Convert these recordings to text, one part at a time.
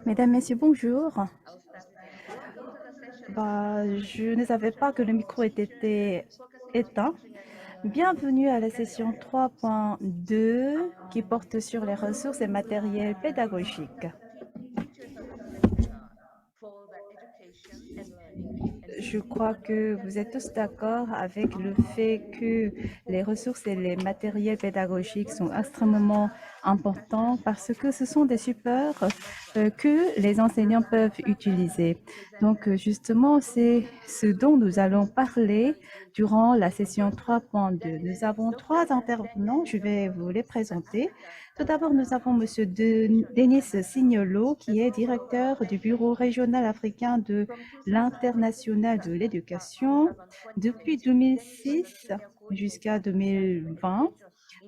Mesdames, Messieurs, bonjour. Je ne savais pas que le micro était éteint. Bienvenue à la session 3.2 qui porte sur les ressources et matériels pédagogiques. Je crois que vous êtes tous d'accord avec le fait que les ressources et les matériels pédagogiques sont extrêmement importants parce que ce sont des supports que les enseignants peuvent utiliser. Donc, justement, c'est ce dont nous allons parler durant la session 3.2. Nous avons trois intervenants, je vais vous les présenter. Tout d'abord, nous avons Monsieur Denis Signolo, qui est directeur du Bureau régional africain de l'International de l'éducation. Depuis 2006 jusqu'à 2020,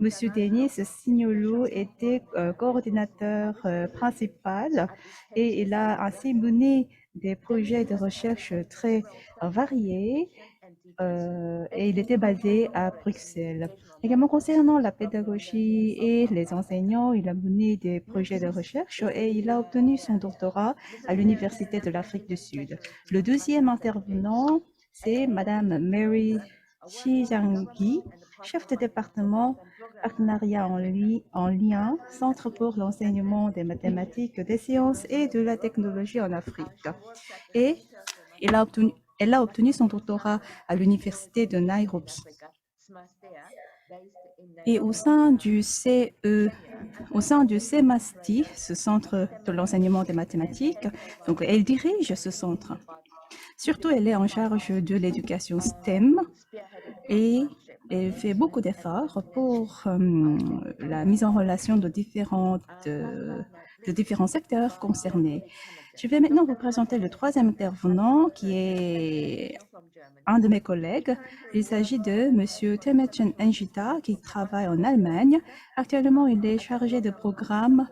Monsieur Denis Signolo était coordinateur principal et il a ainsi mené des projets de recherche très variés et il était basé à Bruxelles. Également concernant la pédagogie et les enseignants, il a mené des projets de recherche et il a obtenu son doctorat à l'Université de l'Afrique du Sud. Le deuxième intervenant, c'est Madame Mary Chijangi, chef de département partenariat en lien, Centre pour l'enseignement des mathématiques, des sciences et de la technologie en Afrique. Et elle a obtenu son doctorat à l'université de Nairobi. Et au sein du CEMASTI, ce centre de l'enseignement des mathématiques, donc elle dirige ce centre. Surtout, elle est en charge de l'éducation STEM et elle fait beaucoup d'efforts pour la mise en relation de différents secteurs concernés. Je vais maintenant vous présenter le troisième intervenant qui est un de mes collègues. Il s'agit de Monsieur Temecen Enjita qui travaille en Allemagne. Actuellement, il est chargé de programme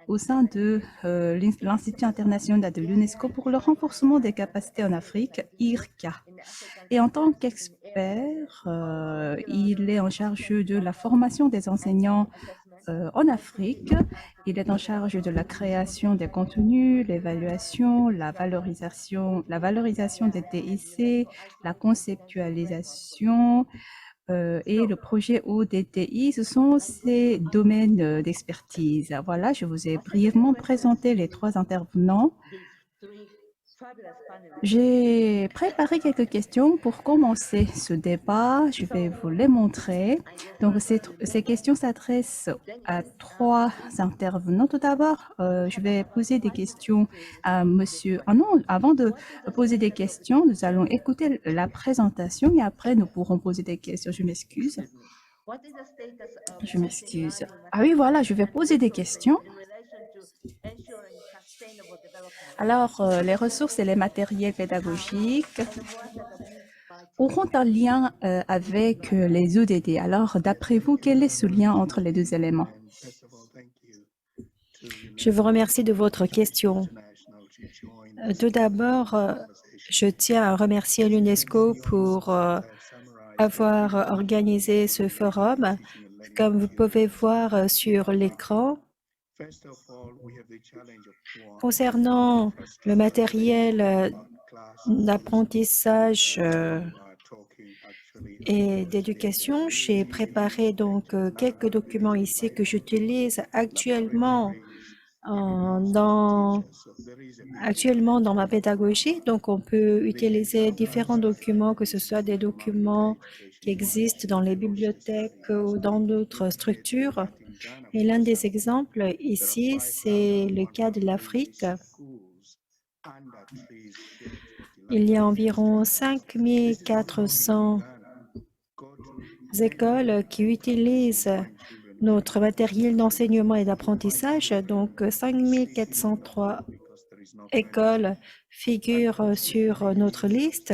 au sein de l'Institut international de l'UNESCO pour le renforcement des capacités en Afrique, IRCA. Et en tant qu'expert, il est en charge de la formation des enseignants en Afrique. Il est en charge de la création des contenus, l'évaluation, la valorisation des TIC, la conceptualisation et le projet ODTI. Ce sont ces domaines d'expertise. Voilà, je vous ai brièvement présenté les trois intervenants. J'ai préparé quelques questions pour commencer ce débat. Je vais vous les montrer. Donc, ces questions s'adressent à trois intervenants. Tout d'abord, je vais poser des questions à monsieur... Ah non, avant de poser des questions, nous allons écouter la présentation et après, nous pourrons poser des questions. Je m'excuse. Je m'excuse. Ah oui, voilà, je vais poser des questions. Alors, les ressources et les matériels pédagogiques auront un lien avec les ODD. Alors, d'après vous, quel est ce lien entre les deux éléments? Je vous remercie de votre question. Tout d'abord, je tiens à remercier l'UNESCO pour avoir organisé ce forum. Comme vous pouvez voir sur l'écran, concernant le matériel d'apprentissage et d'éducation, j'ai préparé donc quelques documents ici que j'utilise actuellement dans ma pédagogie. Donc, on peut utiliser différents documents, que ce soit des documents qui existent dans les bibliothèques ou dans d'autres structures. Et l'un des exemples ici, c'est le cas de l'Afrique. Il y a environ 5400 écoles qui utilisent notre matériel d'enseignement et d'apprentissage. Donc, 5403 écoles figurent sur notre liste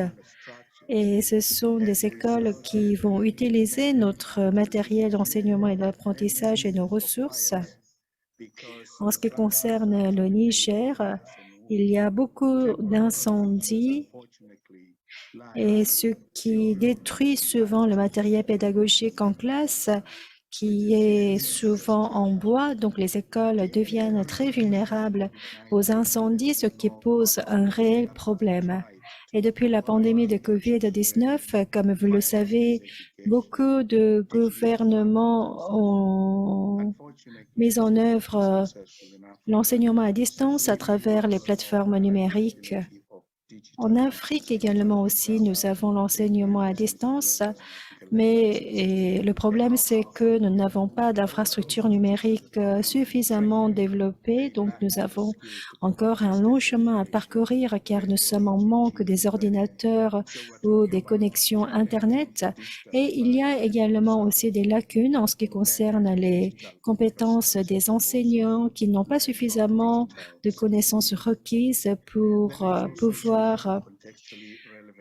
et ce sont des écoles qui vont utiliser notre matériel d'enseignement et d'apprentissage et nos ressources. En ce qui concerne le Niger, il y a beaucoup d'incendies et ce qui détruit souvent le matériel pédagogique en classe, qui est souvent en bois, donc les écoles deviennent très vulnérables aux incendies, ce qui pose un réel problème. Et depuis la pandémie de COVID-19, comme vous le savez, beaucoup de gouvernements ont mis en œuvre l'enseignement à distance à travers les plateformes numériques. En Afrique également aussi, nous avons l'enseignement à distance, mais le problème, c'est que nous n'avons pas d'infrastructure numérique suffisamment développée, donc nous avons encore un long chemin à parcourir car nous sommes en manque des ordinateurs ou des connexions Internet. Et il y a également aussi des lacunes en ce qui concerne les compétences des enseignants qui n'ont pas suffisamment de connaissances requises pour pouvoir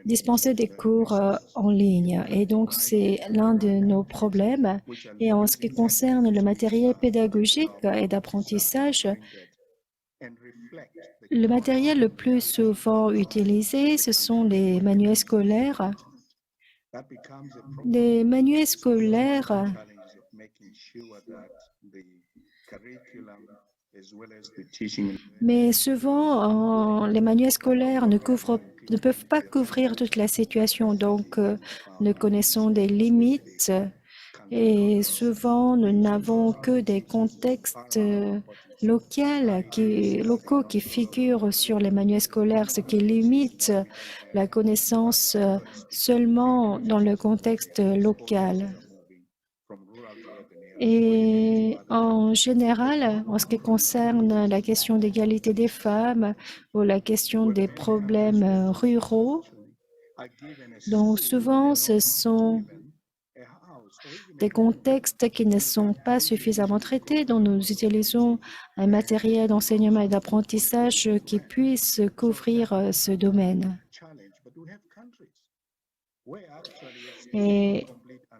dispenser des cours en ligne. Et donc, c'est l'un de nos problèmes. Et en ce qui concerne le matériel pédagogique et d'apprentissage, le matériel le plus souvent utilisé, ce sont les manuels scolaires. Les manuels scolaires mais souvent, les manuels scolaires ne peuvent pas couvrir toute la situation, donc nous connaissons des limites et souvent nous n'avons que des contextes locaux qui figurent sur les manuels scolaires, ce qui limite la connaissance seulement dans le contexte local. Et en général, en ce qui concerne la question d'égalité des femmes ou la question des problèmes ruraux, donc souvent ce sont des contextes qui ne sont pas suffisamment traités, dont nous utilisons un matériel d'enseignement et d'apprentissage qui puisse couvrir ce domaine. Et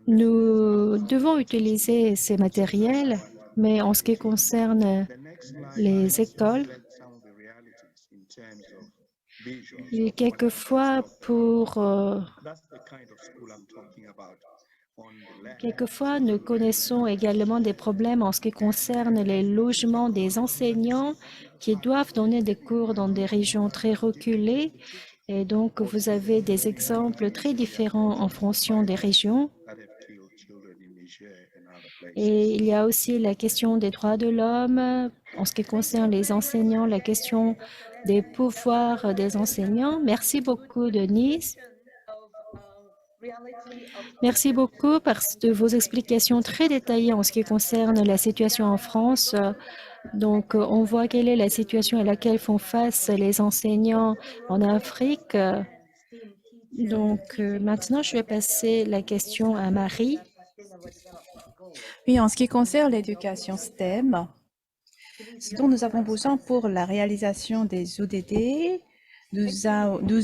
nous devons utiliser ces matériels, mais en ce qui concerne les écoles, et quelquefois nous connaissons également des problèmes en ce qui concerne les logements des enseignants qui doivent donner des cours dans des régions très reculées. Et donc, vous avez des exemples très différents en fonction des régions. Et il y a aussi la question des droits de l'homme, en ce qui concerne les enseignants, la question des pouvoirs des enseignants. Merci beaucoup, Denise. Merci beaucoup de vos explications très détaillées en ce qui concerne la situation en France. Donc, on voit quelle est la situation à laquelle font face les enseignants en Afrique. Donc, maintenant, je vais passer la question à Marie. Oui, en ce qui concerne l'éducation STEM, ce dont nous avons besoin pour la réalisation des ODD, nous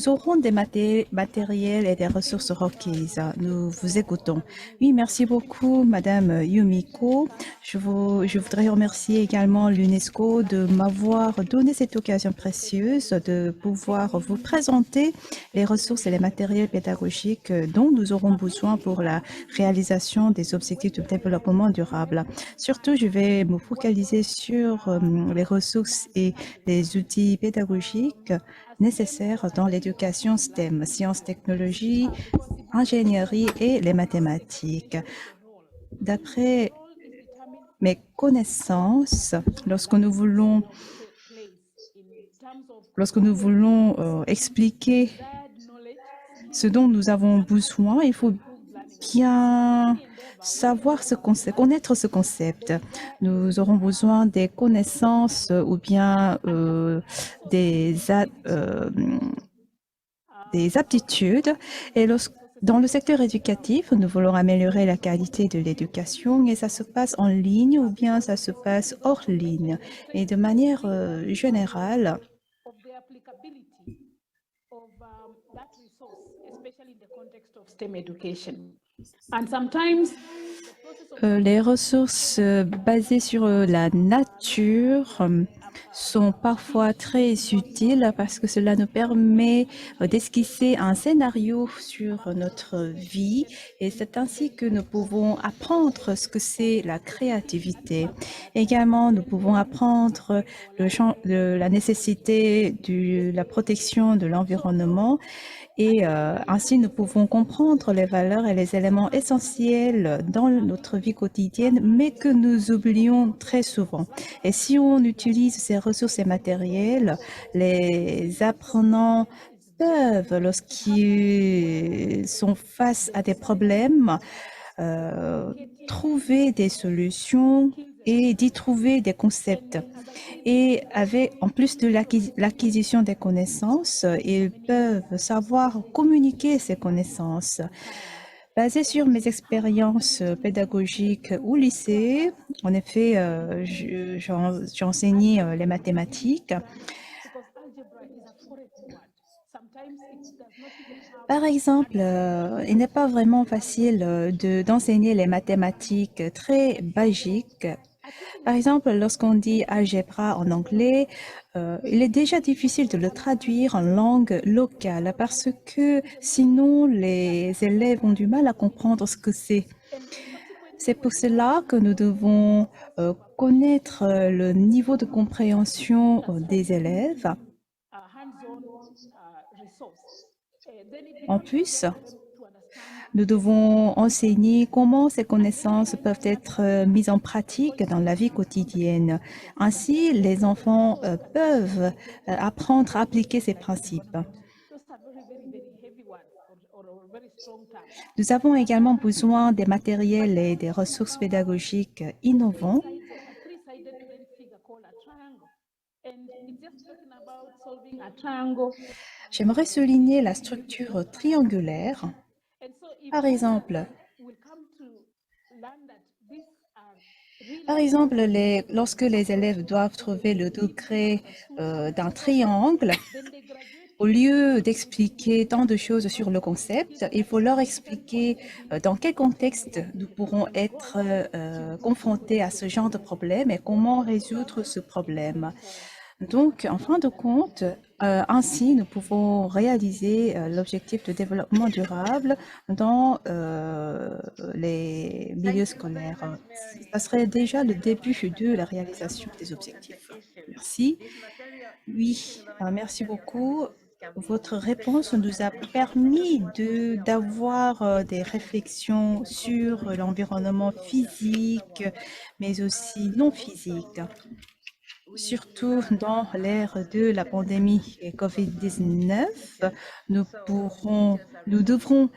aurons des matériels et des ressources requises. Nous vous écoutons. Oui, merci beaucoup, Madame Yumiko. Je voudrais remercier également l'UNESCO de m'avoir donné cette occasion précieuse de pouvoir vous présenter les ressources et les matériels pédagogiques dont nous aurons besoin pour la réalisation des objectifs de développement durable. Surtout, je vais me focaliser sur les ressources et les outils pédagogiques nécessaires dans l'éducation STEM, sciences, technologies, ingénierie et les mathématiques. D'après mes connaissances, lorsque nous voulons expliquer ce dont nous avons besoin, il faut bien savoir connaître ce concept. Nous aurons besoin des connaissances ou bien des aptitudes. Et dans le secteur éducatif, nous voulons améliorer la qualité de l'éducation et ça se passe en ligne ou bien ça se passe hors ligne. Et de manière générale, les ressources basées sur la nature sont parfois très utiles parce que cela nous permet d'esquisser un scénario sur notre vie et c'est ainsi que nous pouvons apprendre ce que c'est la créativité. Également, nous pouvons apprendre la nécessité de la protection de l'environnement et ainsi nous pouvons comprendre les valeurs et les éléments essentiels dans notre vie quotidienne, mais que nous oublions très souvent. Et si on utilise ces ressources et matériels, les apprenants peuvent, lorsqu'ils sont face à des problèmes, trouver des solutions et d'y trouver des concepts. Et avec, en plus de l'acquisition des connaissances, ils peuvent savoir communiquer ces connaissances. Basé sur mes expériences pédagogiques au lycée, en effet, j'ai enseigné les mathématiques. Par exemple, il n'est pas vraiment facile d'enseigner les mathématiques très basiques. Par exemple, lorsqu'on dit algèbre en anglais, il est déjà difficile de le traduire en langue locale parce que sinon les élèves ont du mal à comprendre ce que c'est. C'est pour cela que nous devons connaître le niveau de compréhension des élèves. En plus, nous devons enseigner comment ces connaissances peuvent être mises en pratique dans la vie quotidienne. Ainsi, les enfants peuvent apprendre à appliquer ces principes. Nous avons également besoin des matériels et des ressources pédagogiques innovants. J'aimerais souligner la structure triangulaire. Par exemple, lorsque les élèves doivent trouver le degré d'un triangle, au lieu d'expliquer tant de choses sur le concept, il faut leur expliquer dans quel contexte nous pourrons être confrontés à ce genre de problème et comment résoudre ce problème. Donc, en fin de compte, ainsi, nous pouvons réaliser l'objectif de développement durable dans les milieux scolaires. Ça serait déjà le début de la réalisation des objectifs. Merci. Oui, merci beaucoup. Votre réponse nous a permis d'avoir des réflexions sur l'environnement physique, mais aussi non physique. Surtout dans l'ère de la pandémie COVID-19, nous devrons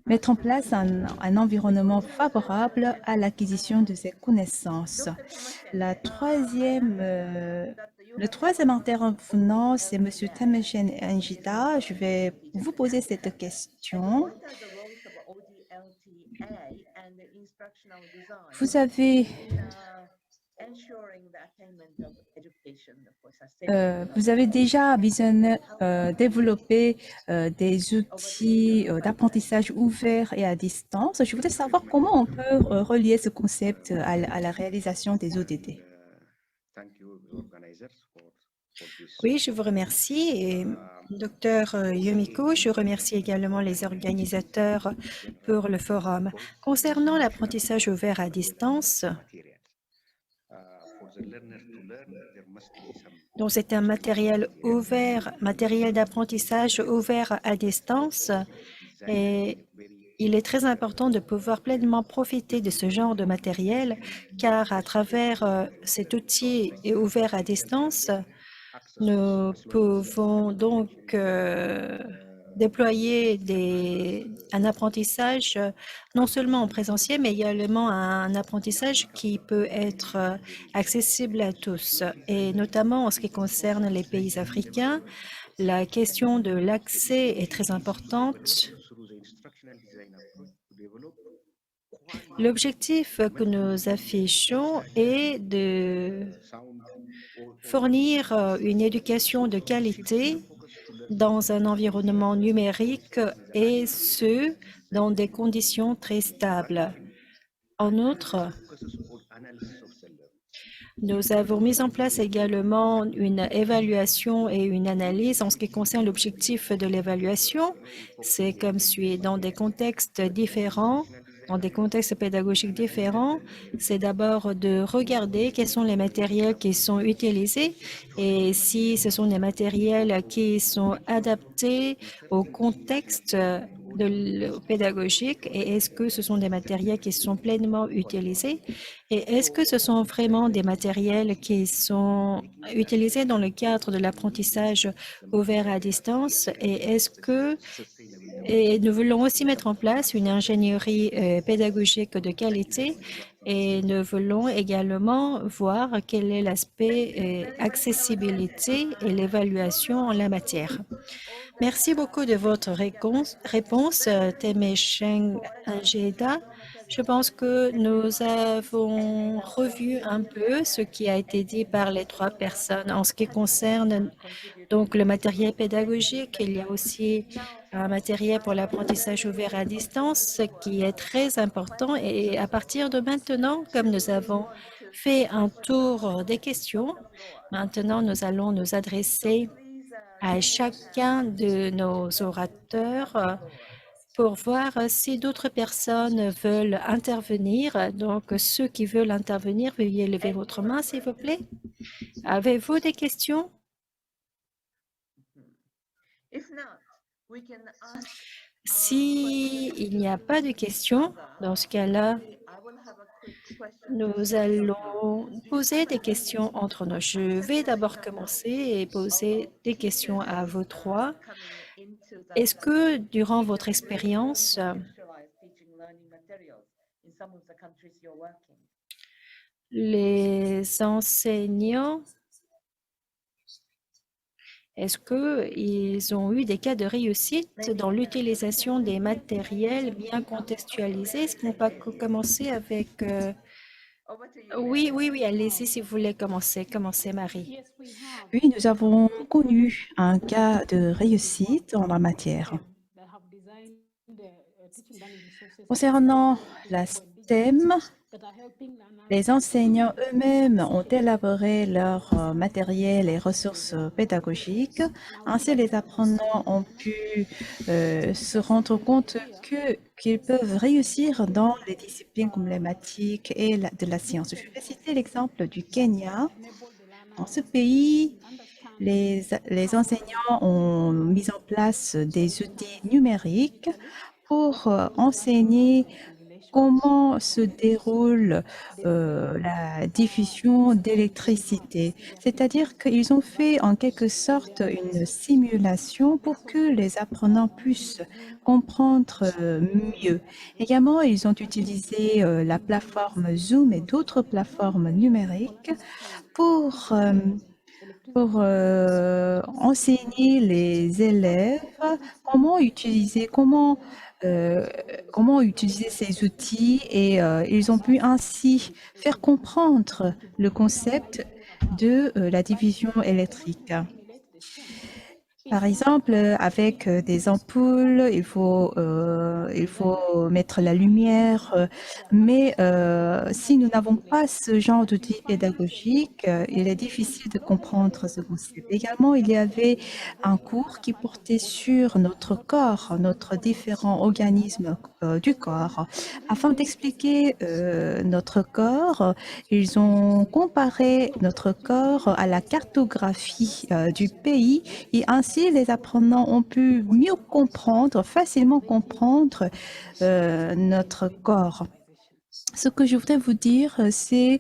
mettre en place un environnement favorable à l'acquisition de ces connaissances. Le troisième intervenant, c'est M. Temeshen Njita. Je vais vous poser cette question. Vous avez déjà développé des outils d'apprentissage ouverts et à distance. Je voudrais savoir comment on peut relier ce concept à la réalisation des ODD. Oui, je vous remercie. Et Docteur Yomiko, je remercie également les organisateurs pour le forum. Concernant l'apprentissage ouvert à distance, donc c'est un matériel ouvert, matériel d'apprentissage ouvert à distance, et il est très important de pouvoir pleinement profiter de ce genre de matériel, car à travers cet outil ouvert à distance, nous pouvons donc déployer un apprentissage non seulement en présentiel, mais également un apprentissage qui peut être accessible à tous. Et notamment en ce qui concerne les pays africains, la question de l'accès est très importante. L'objectif que nous affichons est de fournir une éducation de qualité dans un environnement numérique et ce, dans des conditions très stables. En outre, Nous avons mis en place également une évaluation et une analyse en ce qui concerne l'objectif de l'évaluation. C'est comme suit. Dans des contextes différents, dans des contextes pédagogiques différents, c'est d'abord de regarder quels sont les matériels qui sont utilisés et si ce sont des matériels qui sont adaptés au contexte pédagogique et est-ce que ce sont des matériels qui sont pleinement utilisés et est-ce que ce sont vraiment des matériels qui sont utilisés dans le cadre de l'apprentissage ouvert à distance et est-ce que et nous voulons aussi mettre en place une ingénierie pédagogique de qualité et nous voulons également voir quel est l'aspect accessibilité et l'évaluation en la matière. Merci beaucoup de votre réponse, Temesheng Ingeda. Je pense que nous avons revu un peu ce qui a été dit par les trois personnes en ce qui concerne donc le matériel pédagogique. Il y a aussi un matériel pour l'apprentissage ouvert à distance, ce qui est très important. Et à partir de maintenant, comme nous avons fait un tour des questions, maintenant nous allons nous adresser à chacun de nos orateurs pour voir si d'autres personnes veulent intervenir. Donc, ceux qui veulent intervenir, veuillez lever votre main, s'il vous plaît. Avez-vous des questions? Si il n'y a pas de questions, dans ce cas-là, nous allons poser des questions entre nous. Je vais d'abord commencer et poser des questions à vous trois. Est-ce que durant votre expérience, les enseignants, est-ce qu'ils ont eu des cas de réussite dans l'utilisation des matériels bien contextualisés? Est-ce qu'on peut commencer avec... Oui, allez-y si vous voulez commencer. Commencez, Marie. Oui, nous avons connu un cas de réussite en la matière. Concernant la STEM, les enseignants eux-mêmes ont élaboré leur matériel et ressources pédagogiques. Ainsi, les apprenants ont pu se rendre compte qu'ils peuvent réussir dans les disciplines comme les mathématiques et de la science. Je vais citer l'exemple du Kenya. Dans ce pays, les enseignants ont mis en place des outils numériques pour enseigner comment se déroule la diffusion d'électricité. C'est-à-dire qu'ils ont fait en quelque sorte une simulation pour que les apprenants puissent comprendre mieux. Également, ils ont utilisé la plateforme Zoom et d'autres plateformes numériques pour enseigner les élèves comment utiliser ces outils et ils ont pu ainsi faire comprendre le concept de la division électrique. Par exemple, avec des ampoules, il faut mettre la lumière, mais si nous n'avons pas ce genre d'outil pédagogique, il est difficile de comprendre ce concept. Également, il y avait un cours qui portait sur notre corps, notre différents organismes du corps. Afin d'expliquer notre corps, ils ont comparé notre corps à la cartographie du pays et ainsi les apprenants ont pu mieux comprendre, facilement comprendre notre corps. Ce que je voudrais vous dire, c'est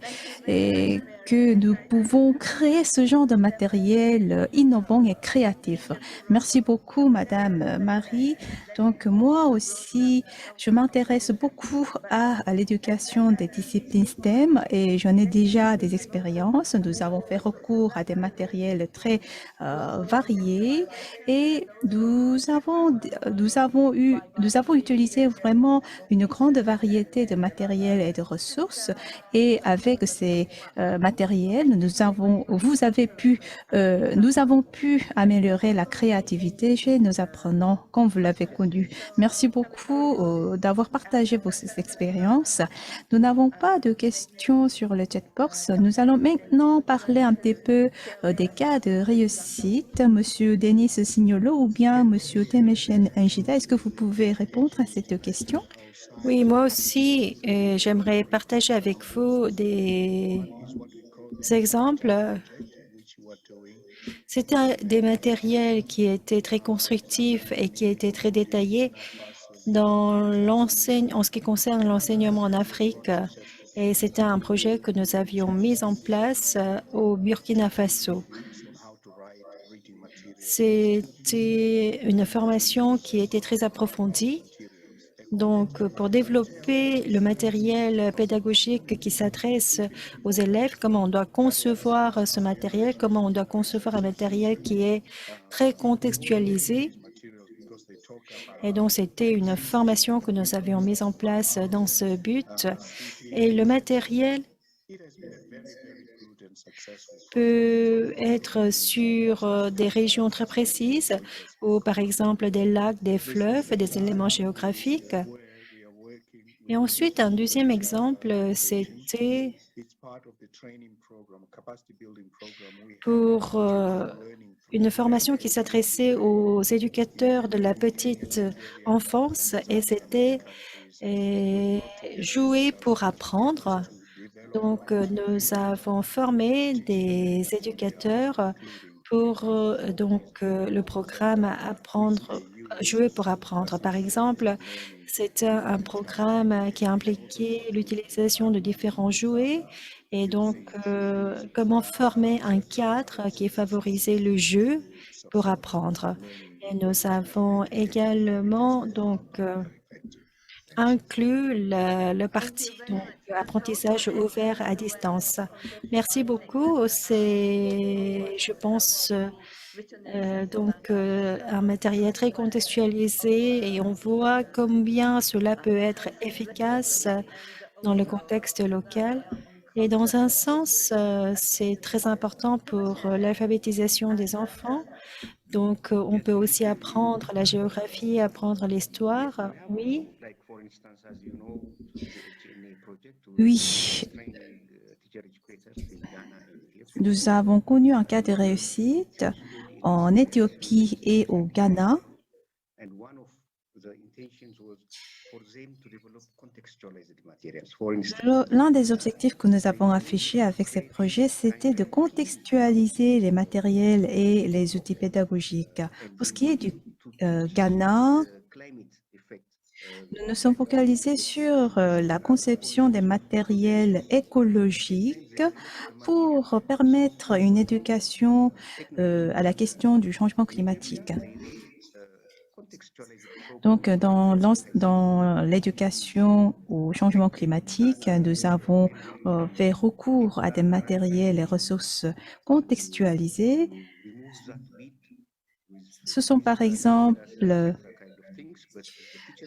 que nous pouvons créer ce genre de matériel innovant et créatif. Merci beaucoup, Madame Marie. Donc, moi aussi, je m'intéresse beaucoup à l'éducation des disciplines STEM et j'en ai déjà des expériences. Nous avons fait recours à des matériels très variés et nous avons utilisé vraiment une grande variété de matériel et de ressources. Et avec ces matériels matériel, nous avons pu améliorer la créativité chez nos apprenants, comme vous l'avez connu. Merci beaucoup d'avoir partagé vos expériences. Nous n'avons pas de questions sur le chatbox. Nous allons maintenant parler un petit peu des cas de réussite. Monsieur Denis Signolo ou bien Monsieur Temeshen Njida, est-ce que vous pouvez répondre à cette question? Oui, moi aussi, j'aimerais partager avec vous des exemples. C'était des matériels qui étaient très constructifs et qui étaient très détaillés en ce qui concerne l'enseignement en Afrique. Et c'était un projet que nous avions mis en place au Burkina Faso. C'était une formation qui était très approfondie. Donc, pour développer le matériel pédagogique qui s'adresse aux élèves, comment on doit concevoir ce matériel, comment on doit concevoir un matériel qui est très contextualisé. Et donc, c'était une formation que nous avions mise en place dans ce but. Et le matériel peut être sur des régions très précises, ou par exemple des lacs, des fleuves, des éléments géographiques. Et ensuite, un deuxième exemple, c'était pour une formation qui s'adressait aux éducateurs de la petite enfance et c'était jouer pour apprendre. Donc, nous avons formé des éducateurs pour le programme Jouer pour apprendre. Par exemple, c'est un programme qui impliquait l'utilisation de différents jouets et donc comment former un cadre qui favorisait le jeu pour apprendre. Et nous avons également inclus le parti apprentissage ouvert à distance. Merci beaucoup. C'est, je pense, un matériel très contextualisé et on voit combien cela peut être efficace dans le contexte local. Et dans un sens, c'est très important pour l'alphabétisation des enfants. Donc, on peut aussi apprendre la géographie, apprendre l'histoire. Oui. Oui, nous avons connu un cas de réussite en Éthiopie et au Ghana. L'un des objectifs que nous avons affichés avec ces projets, c'était de contextualiser les matériels et les outils pédagogiques. Pour ce qui est du Ghana, nous nous sommes focalisés sur la conception des matériels écologiques pour permettre une éducation à la question du changement climatique. Donc, dans l'éducation au changement climatique, nous avons fait recours à des matériels et ressources contextualisées. Ce sont par exemple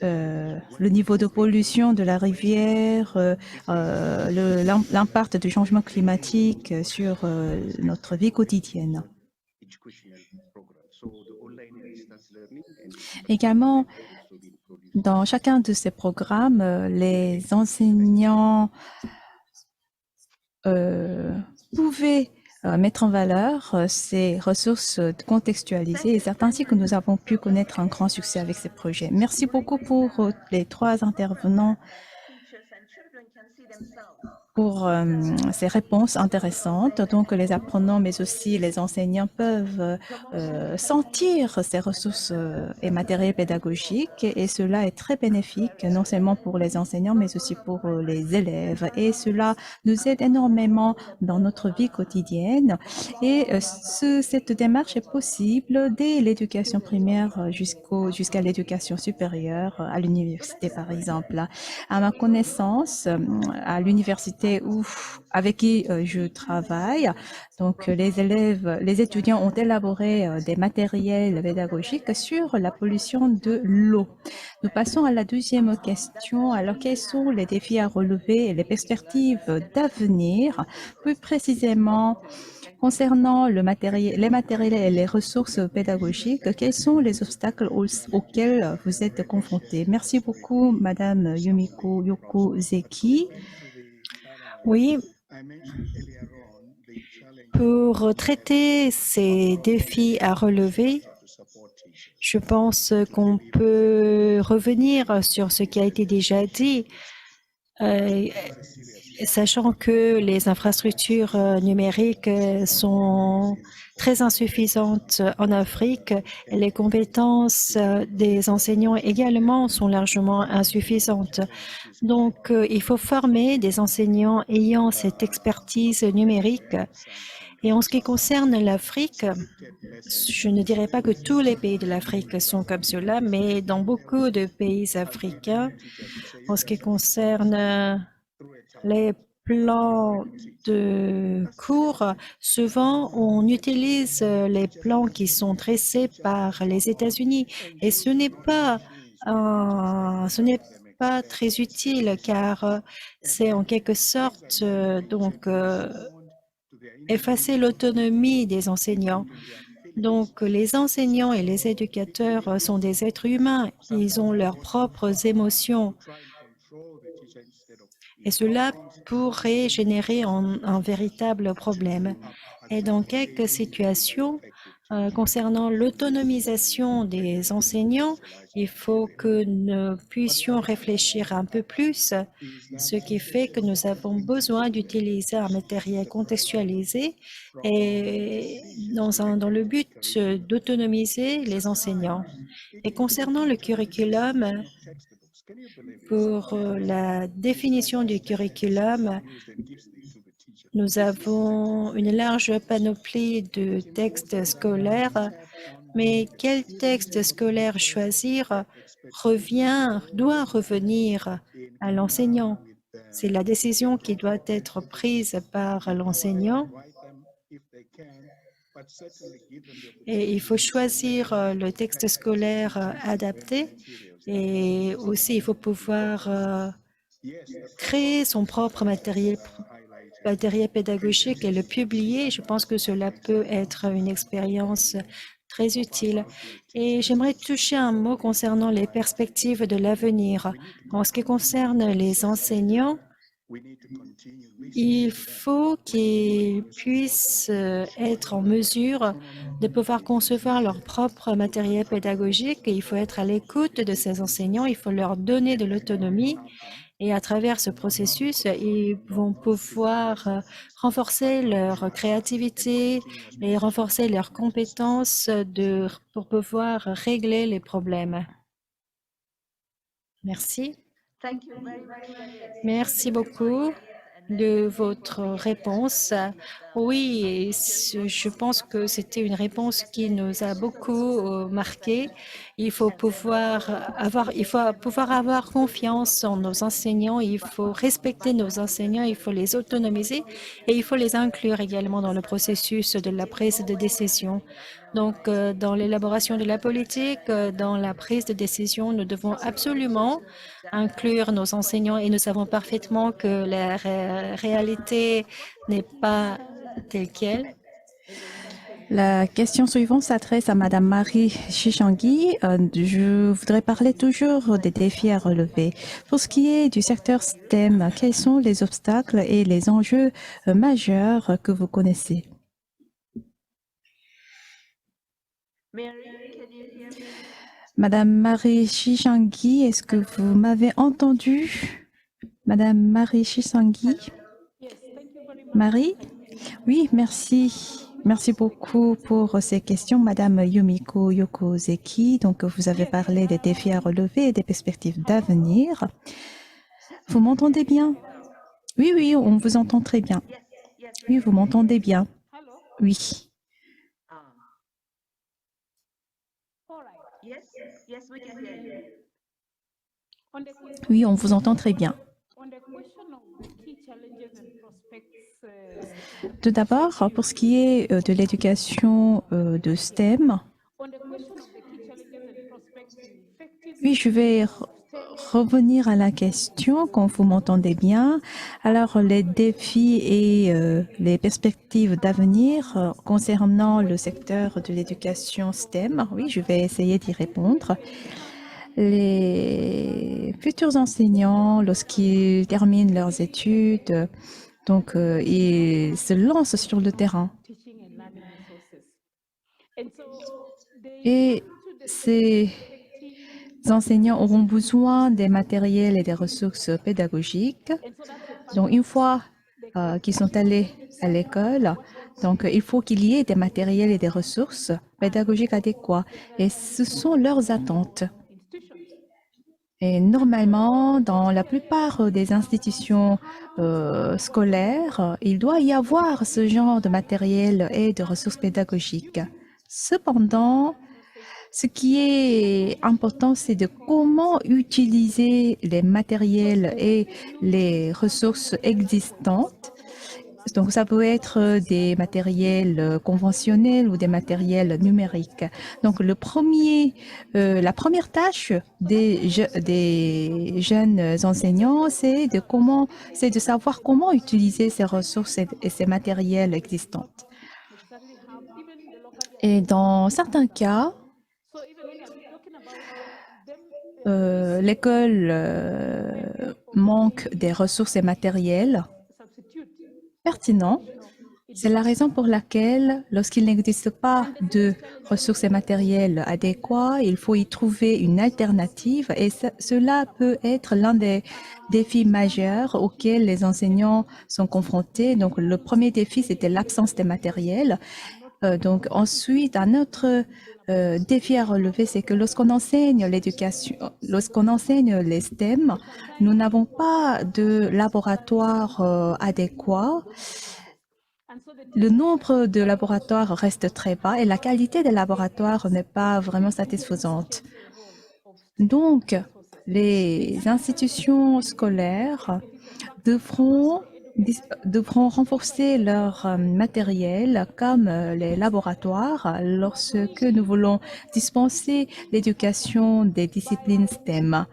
le niveau de pollution de la rivière, l'impact du changement climatique sur notre vie quotidienne. Également, dans chacun de ces programmes, les enseignants pouvaient mettre en valeur ces ressources contextualisées et c'est ainsi que nous avons pu connaître un grand succès avec ces projets. Merci beaucoup pour les trois intervenants pour ces réponses intéressantes. Donc, les apprenants, mais aussi les enseignants peuvent sentir ces ressources et matériels pédagogiques et cela est très bénéfique, non seulement pour les enseignants, mais aussi pour les élèves. Et cela nous aide énormément dans notre vie quotidienne. Et cette démarche est possible dès l'éducation primaire jusqu'à l'éducation supérieure, à l'université par exemple. À ma connaissance, à l'université l'université avec qui je travaille, donc les étudiants ont élaboré des matériels pédagogiques sur la pollution de l'eau. Nous passons à la deuxième question. Alors, quels sont les défis à relever et les perspectives d'avenir, plus précisément concernant les matériels et les ressources pédagogiques? Quels sont les obstacles auxquels vous êtes confrontés? Merci beaucoup, Madame Yumiko Yokozeki. Oui, pour traiter ces défis à relever, je pense qu'on peut revenir sur ce qui a été déjà dit, euh, sachant que les infrastructures numériques sont très insuffisantes en Afrique et les compétences des enseignants également sont largement insuffisantes. Donc, il faut former des enseignants ayant cette expertise numérique. Et en ce qui concerne l'Afrique, je ne dirais pas que tous les pays de l'Afrique sont comme cela, mais dans beaucoup de pays africains, en ce qui concerne les plans de cours, souvent on utilise les plans qui sont tracés par les États-Unis et ce n'est pas très utile car c'est en quelque sorte effacer l'autonomie des enseignants. Donc, les enseignants et les éducateurs sont des êtres humains. Ils ont leurs propres émotions. Et cela pourrait générer un véritable problème. Et dans quelques situations, concernant l'autonomisation des enseignants, il faut que nous puissions réfléchir un peu plus, ce qui fait que nous avons besoin d'utiliser un matériel contextualisé et dans le but d'autonomiser les enseignants. Et concernant le curriculum, pour la définition du curriculum, nous avons une large panoplie de textes scolaires, mais quel texte scolaire choisir doit revenir à l'enseignant. C'est la décision qui doit être prise par l'enseignant. Et il faut choisir le texte scolaire adapté et aussi il faut pouvoir créer son propre matériel pédagogique et le publier. Je pense que cela peut être une expérience très utile. Et j'aimerais toucher un mot concernant les perspectives de l'avenir. En ce qui concerne les enseignants, il faut qu'ils puissent être en mesure de pouvoir concevoir leur propre matériel pédagogique. Et il faut être à l'écoute de ces enseignants, il faut leur donner de l'autonomie. Et à travers ce processus, ils vont pouvoir renforcer leur créativité et renforcer leurs compétences pour pouvoir régler les problèmes. Merci. Merci beaucoup de votre réponse. Oui, je pense que c'était une réponse qui nous a beaucoup marqué. Il faut pouvoir avoir confiance en nos enseignants, il faut respecter nos enseignants, il faut les autonomiser et il faut les inclure également dans le processus de la prise de décision. Donc, dans l'élaboration de la politique, dans la prise de décision, nous devons absolument inclure nos enseignants et nous savons parfaitement que la réalité n'est pas telle qu'elle. La question suivante s'adresse à Madame Marie Chichangui. Je voudrais parler toujours des défis à relever. Pour ce qui est du secteur STEM, quels sont les obstacles et les enjeux majeurs que vous connaissez? Madame Marie Chichangui, est-ce que vous m'avez entendu? Madame Marie Chichangui? Marie? Oui, merci. Merci beaucoup pour ces questions, Madame Yumiko Yokozeki. Donc, vous avez parlé des défis à relever et des perspectives d'avenir. Vous m'entendez bien? Oui, oui, on vous entend très bien. Oui, vous m'entendez bien. Oui. Oui, on vous entend très bien. Tout d'abord, pour ce qui est de l'éducation de STEM, oui, je vais revenir à la question quand vous m'entendez bien. Alors, les défis et les perspectives d'avenir concernant le secteur de l'éducation STEM, oui, je vais essayer d'y répondre. Les futurs enseignants, lorsqu'ils terminent leurs études, donc ils se lancent sur le terrain. Et ces enseignants auront besoin des matériels et des ressources pédagogiques. Donc, une fois qu'ils sont allés à l'école, donc il faut qu'il y ait des matériels et des ressources pédagogiques adéquats. Et ce sont leurs attentes. Et normalement, dans la plupart des institutions scolaires, il doit y avoir ce genre de matériel et de ressources pédagogiques. Cependant, ce qui est important, c'est de comment utiliser les matériels et les ressources existantes. Donc, ça peut être des matériels conventionnels ou des matériels numériques. Donc, la première tâche des jeunes enseignants, c'est de savoir comment utiliser ces ressources et ces matériels existants. Et dans certains cas, l'école manque des ressources et matériels pertinents. C'est la raison pour laquelle, lorsqu'il n'existe pas de ressources et matériels adéquats, il faut y trouver une alternative et cela peut être l'un des défis majeurs auxquels les enseignants sont confrontés. Donc, le premier défi, c'était l'absence de matériel. Donc, ensuite, un autre défi à relever, c'est que lorsqu'on enseigne l'éducation, lorsqu'on enseigne les STEM, nous n'avons pas de laboratoire adéquat. Le nombre de laboratoires reste très bas et la qualité des laboratoires n'est pas vraiment satisfaisante. Donc, les institutions scolaires devront renforcer leur matériel comme les laboratoires lorsque nous voulons dispenser l'éducation des disciplines STEM.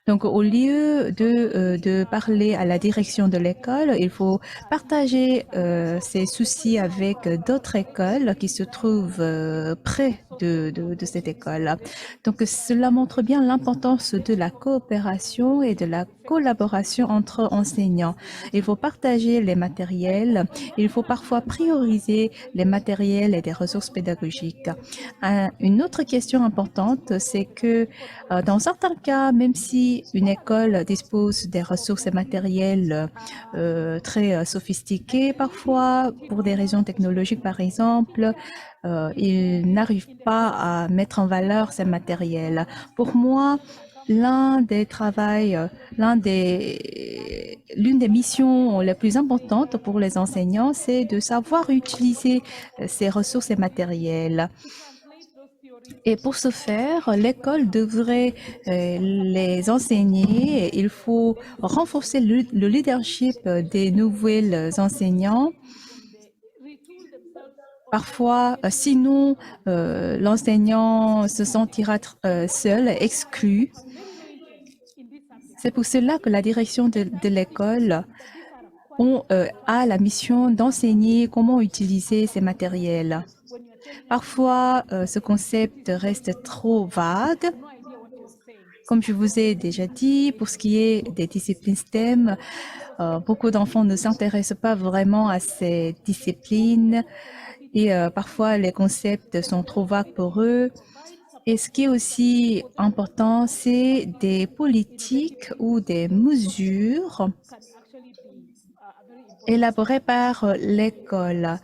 Donc, au lieu de parler à la direction de l'école, il faut partager ces soucis avec d'autres écoles qui se trouvent près de cette école. Donc, cela montre bien l'importance de la coopération et de la collaboration entre enseignants. Il faut partager les matériels. Il faut parfois prioriser les matériels et des ressources pédagogiques. Une autre question importante, c'est que dans certains cas, même si une école dispose des ressources et matériels très sophistiqués, parfois, pour des raisons technologiques par exemple, ils n'arrivent pas à mettre en valeur ces matériels. Pour moi, l'une des missions les plus importantes pour les enseignants, c'est de savoir utiliser ces ressources et matériels. Et pour ce faire, l'école devrait les enseigner. Il faut renforcer le leadership des nouvelles enseignants. Parfois, sinon, l'enseignant se sentira seul, exclu. C'est pour cela que la direction de l'école a la mission d'enseigner comment utiliser ces matériels. Parfois, ce concept reste trop vague. Comme je vous ai déjà dit, pour ce qui est des disciplines STEM, beaucoup d'enfants ne s'intéressent pas vraiment à ces disciplines et parfois les concepts sont trop vagues pour eux. Et ce qui est aussi important, c'est des politiques ou des mesures élaborées par l'école.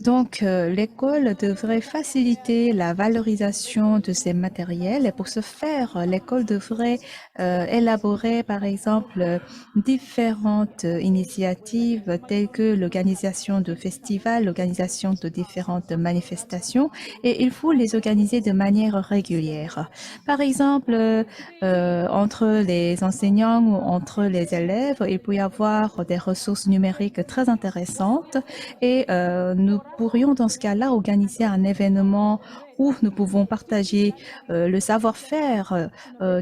Donc, l'école devrait faciliter la valorisation de ces matériels et pour ce faire, l'école devrait élaborer, par exemple, différentes initiatives telles que l'organisation de festivals, l'organisation de différentes manifestations et il faut les organiser de manière régulière. Par exemple, entre les enseignants ou entre les élèves, il peut y avoir des ressources numériques très intéressantes et nous pourrions dans ce cas-là organiser un événement où nous pouvons partager le savoir-faire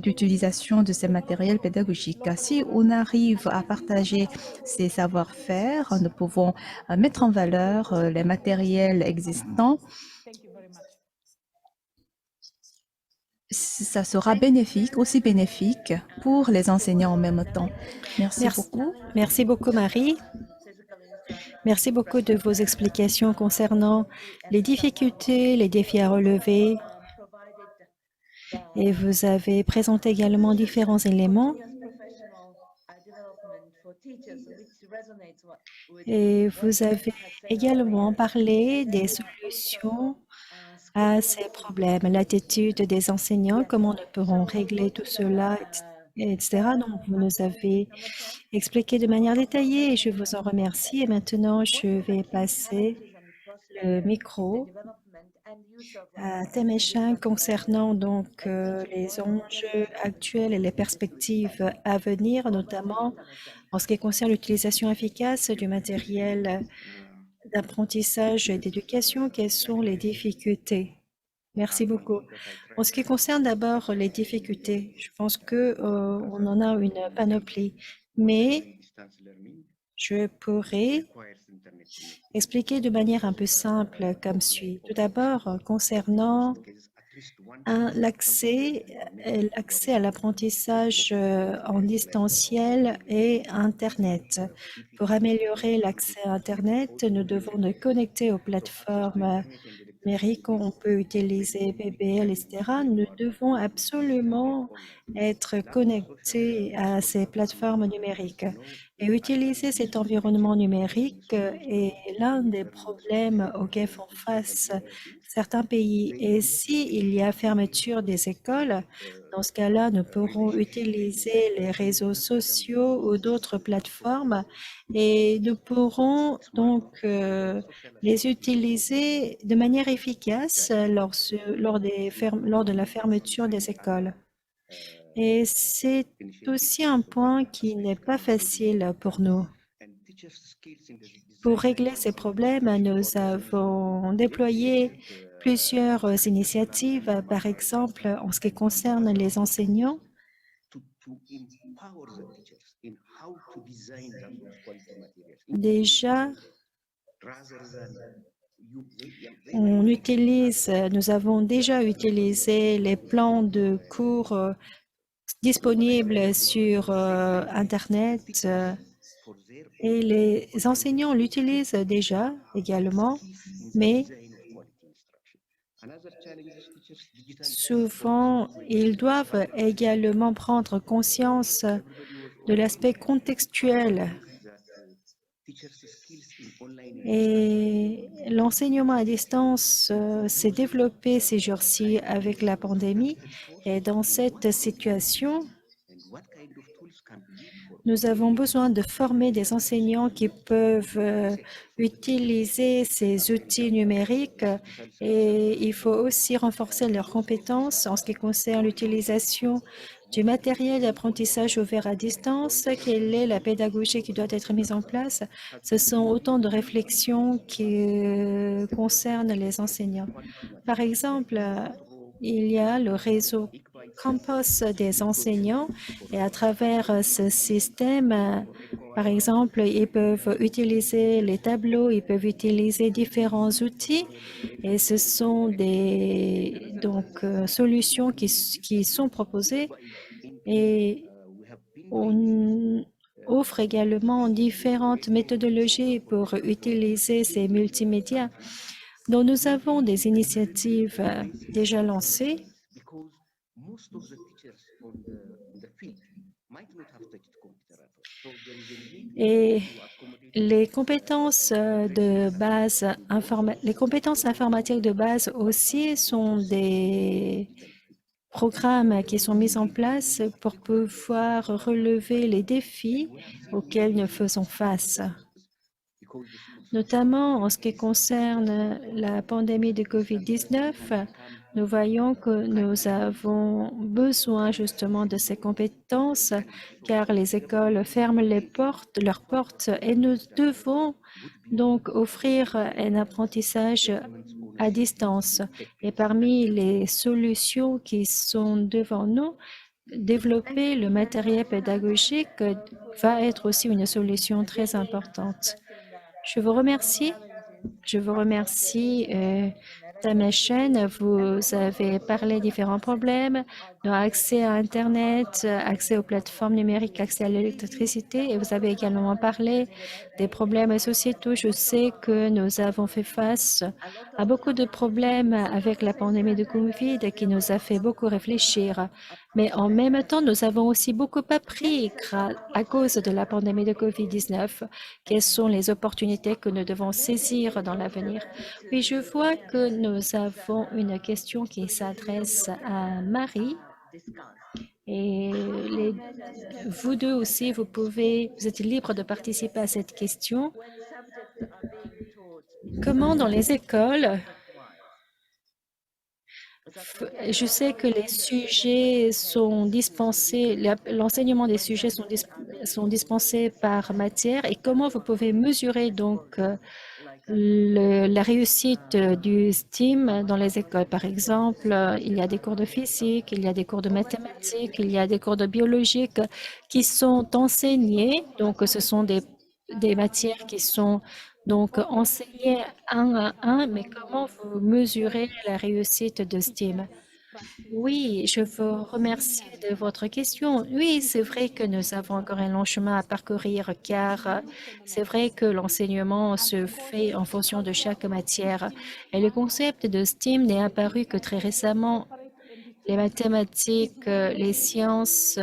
d'utilisation de ces matériels pédagogiques. Si on arrive à partager ces savoir-faire, nous pouvons mettre en valeur les matériels existants. Ça sera bénéfique, aussi bénéfique pour les enseignants en même temps. Merci Merci, beaucoup. merci beaucoup, Marie. Merci beaucoup de vos explications concernant les difficultés, les défis à relever. Et vous avez présenté également différents éléments. Et vous avez également parlé des solutions à ces problèmes, l'attitude des enseignants, comment nous pourrons régler tout cela, etc. Donc, vous nous avez expliqué de manière détaillée et je vous en remercie. Et maintenant, je vais passer le micro à Temeshin concernant donc les enjeux actuels et les perspectives à venir, notamment en ce qui concerne l'utilisation efficace du matériel d'apprentissage et d'éducation. Quelles sont les difficultés? Merci beaucoup. En ce qui concerne d'abord les difficultés, je pense que on en a une panoplie, mais je pourrais expliquer de manière un peu simple comme suit. Tout d'abord, concernant l'accès à l'apprentissage en distanciel et Internet. Pour améliorer l'accès à Internet, nous devons nous connecter aux plateformes numériques. On peut utiliser BBL, etc. Nous devons absolument être connectés à ces plateformes numériques. Et utiliser cet environnement numérique est l'un des problèmes auxquels font face certains pays. Et s'il y a fermeture des écoles, dans ce cas-là, nous pourrons utiliser les réseaux sociaux ou d'autres plateformes et nous pourrons donc les utiliser de manière efficace lors de la fermeture des écoles. Et c'est aussi un point qui n'est pas facile pour nous. Pour régler ces problèmes, nous avons déployé plusieurs initiatives, par exemple en ce qui concerne les enseignants. Déjà, nous avons déjà utilisé les plans de cours disponibles sur Internet et les enseignants l'utilisent déjà également, mais souvent, ils doivent également prendre conscience de l'aspect contextuel. Et l'enseignement à distance s'est développé ces jours-ci avec la pandémie. Et dans cette situation, nous avons besoin de former des enseignants qui peuvent utiliser ces outils numériques et il faut aussi renforcer leurs compétences en ce qui concerne l'utilisation du matériel d'apprentissage ouvert à distance. Quelle est la pédagogie qui doit être mise en place? Ce sont autant de réflexions qui concernent les enseignants. Par exemple, il y a le réseau Campus des enseignants et à travers ce système, par exemple, ils peuvent utiliser les tableaux, ils peuvent utiliser différents outils et ce sont des solutions qui sont proposées et on offre également différentes méthodologies pour utiliser ces multimédias. Donc, nous avons des initiatives déjà lancées Et les compétences de base, les compétences informatiques de base aussi sont des programmes qui sont mis en place pour pouvoir relever les défis auxquels nous faisons face, notamment en ce qui concerne la pandémie de COVID-19. Nous voyons que nous avons besoin justement de ces compétences car les écoles ferment leurs portes et nous devons donc offrir un apprentissage à distance. Et parmi les solutions qui sont devant nous, développer le matériel pédagogique va être aussi une solution très importante. Je vous remercie. Je vous remercie, Tamechen. Vous avez parlé de différents problèmes, de accès à Internet, accès aux plateformes numériques, accès à l'électricité, et vous avez également parlé des problèmes sociétaux. Je sais que nous avons fait face à beaucoup de problèmes avec la pandémie de Covid qui nous a fait beaucoup réfléchir. Mais en même temps, nous avons aussi beaucoup appris à cause de la pandémie de Covid-19. Quelles sont les opportunités que nous devons saisir dans l'avenir? Oui, je vois que nous avons une question qui s'adresse à Marie. Et vous deux aussi, vous êtes libre de participer à cette question. Comment dans les écoles, je sais que les sujets sont dispensés, l'enseignement des sujets sont dispensés par matière, et comment vous pouvez mesurer donc la réussite du STEAM dans les écoles? Par exemple, il y a des cours de physique, il y a des cours de mathématiques, il y a des cours de biologie qui sont enseignés. Donc, ce sont des matières qui sont donc enseignées un à un, mais comment vous mesurez la réussite de STEAM? Oui, je vous remercie de votre question. Oui, c'est vrai que nous avons encore un long chemin à parcourir car c'est vrai que l'enseignement se fait en fonction de chaque matière. Et le concept de STEAM n'est apparu que très récemment. Les mathématiques, les sciences,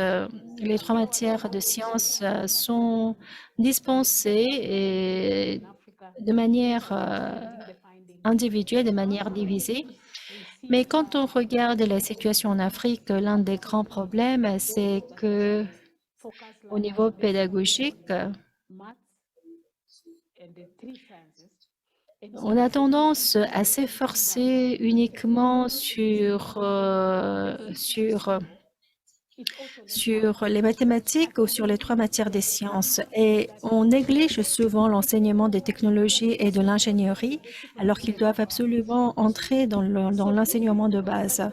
les trois matières de sciences sont dispensées et de manière individuelle, de manière divisée. Mais quand on regarde la situation en Afrique, l'un des grands problèmes, c'est que au niveau pédagogique, on a tendance à s'efforcer uniquement sur les mathématiques ou sur les trois matières des sciences. Et on néglige souvent l'enseignement des technologies et de l'ingénierie, alors qu'ils doivent absolument entrer dans l'enseignement de base.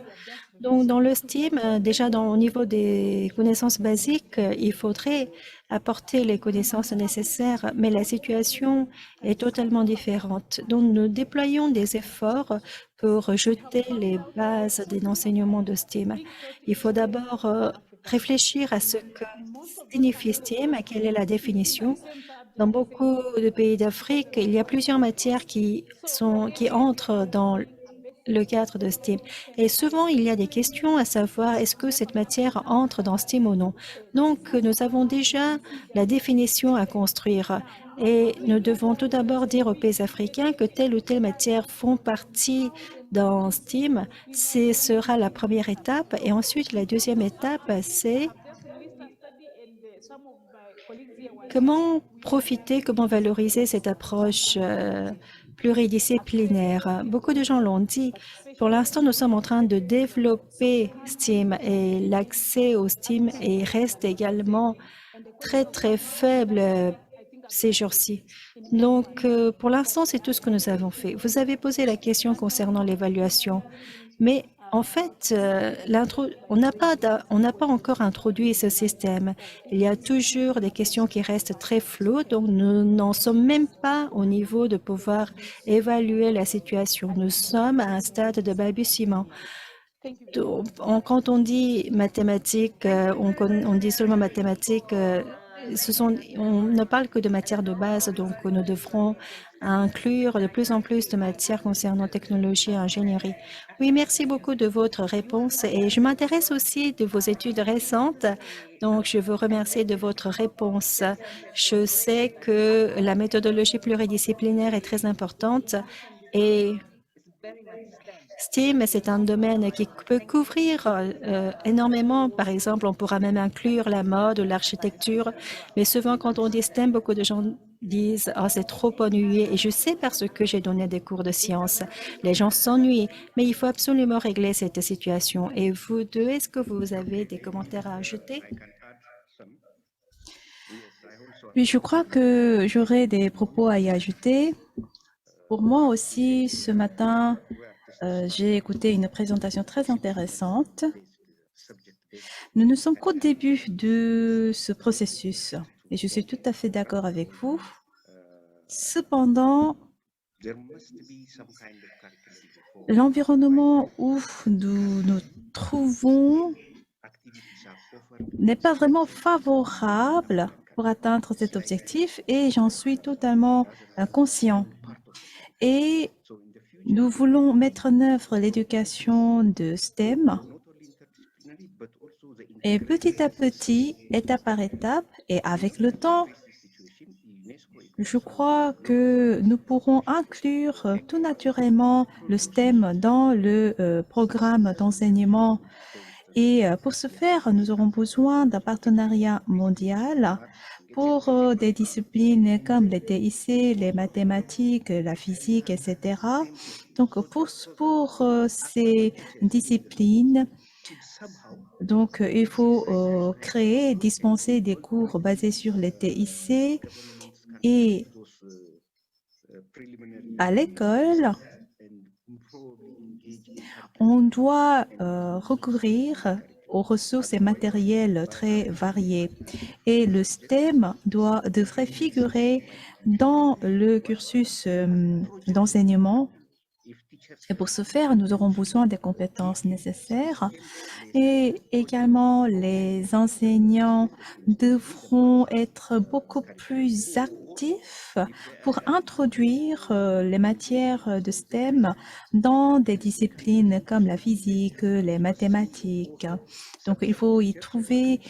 Donc, dans le STEAM, déjà au niveau des connaissances basiques, il faudrait apporter les connaissances nécessaires, mais la situation est totalement différente. Donc, nous déployons des efforts pour jeter les bases d'un enseignement de STEAM. Il faut d'abord réfléchir à ce que signifie STEAM, quelle est la définition. Dans beaucoup de pays d'Afrique, il y a plusieurs matières qui entrent dans le cadre de STEAM. Et souvent, il y a des questions à savoir est-ce que cette matière entre dans STEAM ou non. Donc, nous avons déjà la définition à construire. Et nous devons tout d'abord dire aux pays africains que telle ou telle matière font partie dans STEAM. Ce sera la première étape. Et ensuite, la deuxième étape, c'est comment profiter, comment valoriser cette approche pluridisciplinaire. Beaucoup de gens l'ont dit. Pour l'instant, nous sommes en train de développer STEAM et l'accès au STEAM reste également très, très faible ces jours-ci. Donc, pour l'instant, c'est tout ce que nous avons fait. Vous avez posé la question concernant l'évaluation, mais en fait, on n'a pas encore introduit ce système. Il y a toujours des questions qui restent très floues, donc nous n'en sommes même pas au niveau de pouvoir évaluer la situation. Nous sommes à un stade de balbutiement. Quand on dit mathématiques, on dit seulement mathématiques, on ne parle que de matière de base, donc nous devrons à inclure de plus en plus de matières concernant technologie et ingénierie. Oui, merci beaucoup de votre réponse et je m'intéresse aussi de vos études récentes. Donc, je vous remercie de votre réponse. Je sais que la méthodologie pluridisciplinaire est très importante et STEAM, c'est un domaine qui peut couvrir énormément. Par exemple, on pourra même inclure la mode ou l'architecture. Mais souvent, quand on dit STEM, beaucoup de gens disent « Oh, c'est trop ennuyé ». Et je sais parce que j'ai donné des cours de sciences. Les gens s'ennuient, mais il faut absolument régler cette situation. Et vous deux, est-ce que vous avez des commentaires à ajouter? Oui, je crois que j'aurais des propos à y ajouter. Pour moi aussi, ce matin, j'ai écouté une présentation très intéressante. Nous ne sommes qu'au début de ce processus et je suis tout à fait d'accord avec vous. Cependant, l'environnement où nous nous trouvons n'est pas vraiment favorable pour atteindre cet objectif et j'en suis totalement conscient. Et nous voulons mettre en œuvre l'éducation de STEM et petit à petit, étape par étape et avec le temps, je crois que nous pourrons inclure tout naturellement le STEM dans le programme d'enseignement. Et pour ce faire, nous aurons besoin d'un partenariat mondial pour des disciplines comme les TIC, les mathématiques, la physique, etc. Donc, pour ces disciplines, donc, il faut créer, dispenser des cours basés sur les TIC et à l'école, on doit recourir aux ressources et matériels très variés. Et le STEM devrait figurer dans le cursus d'enseignement. Et pour ce faire, nous aurons besoin des compétences nécessaires. Et également, les enseignants devront être beaucoup plus actifs pour introduire les matières de STEM dans des disciplines comme la physique, les mathématiques. Donc, il faut y trouver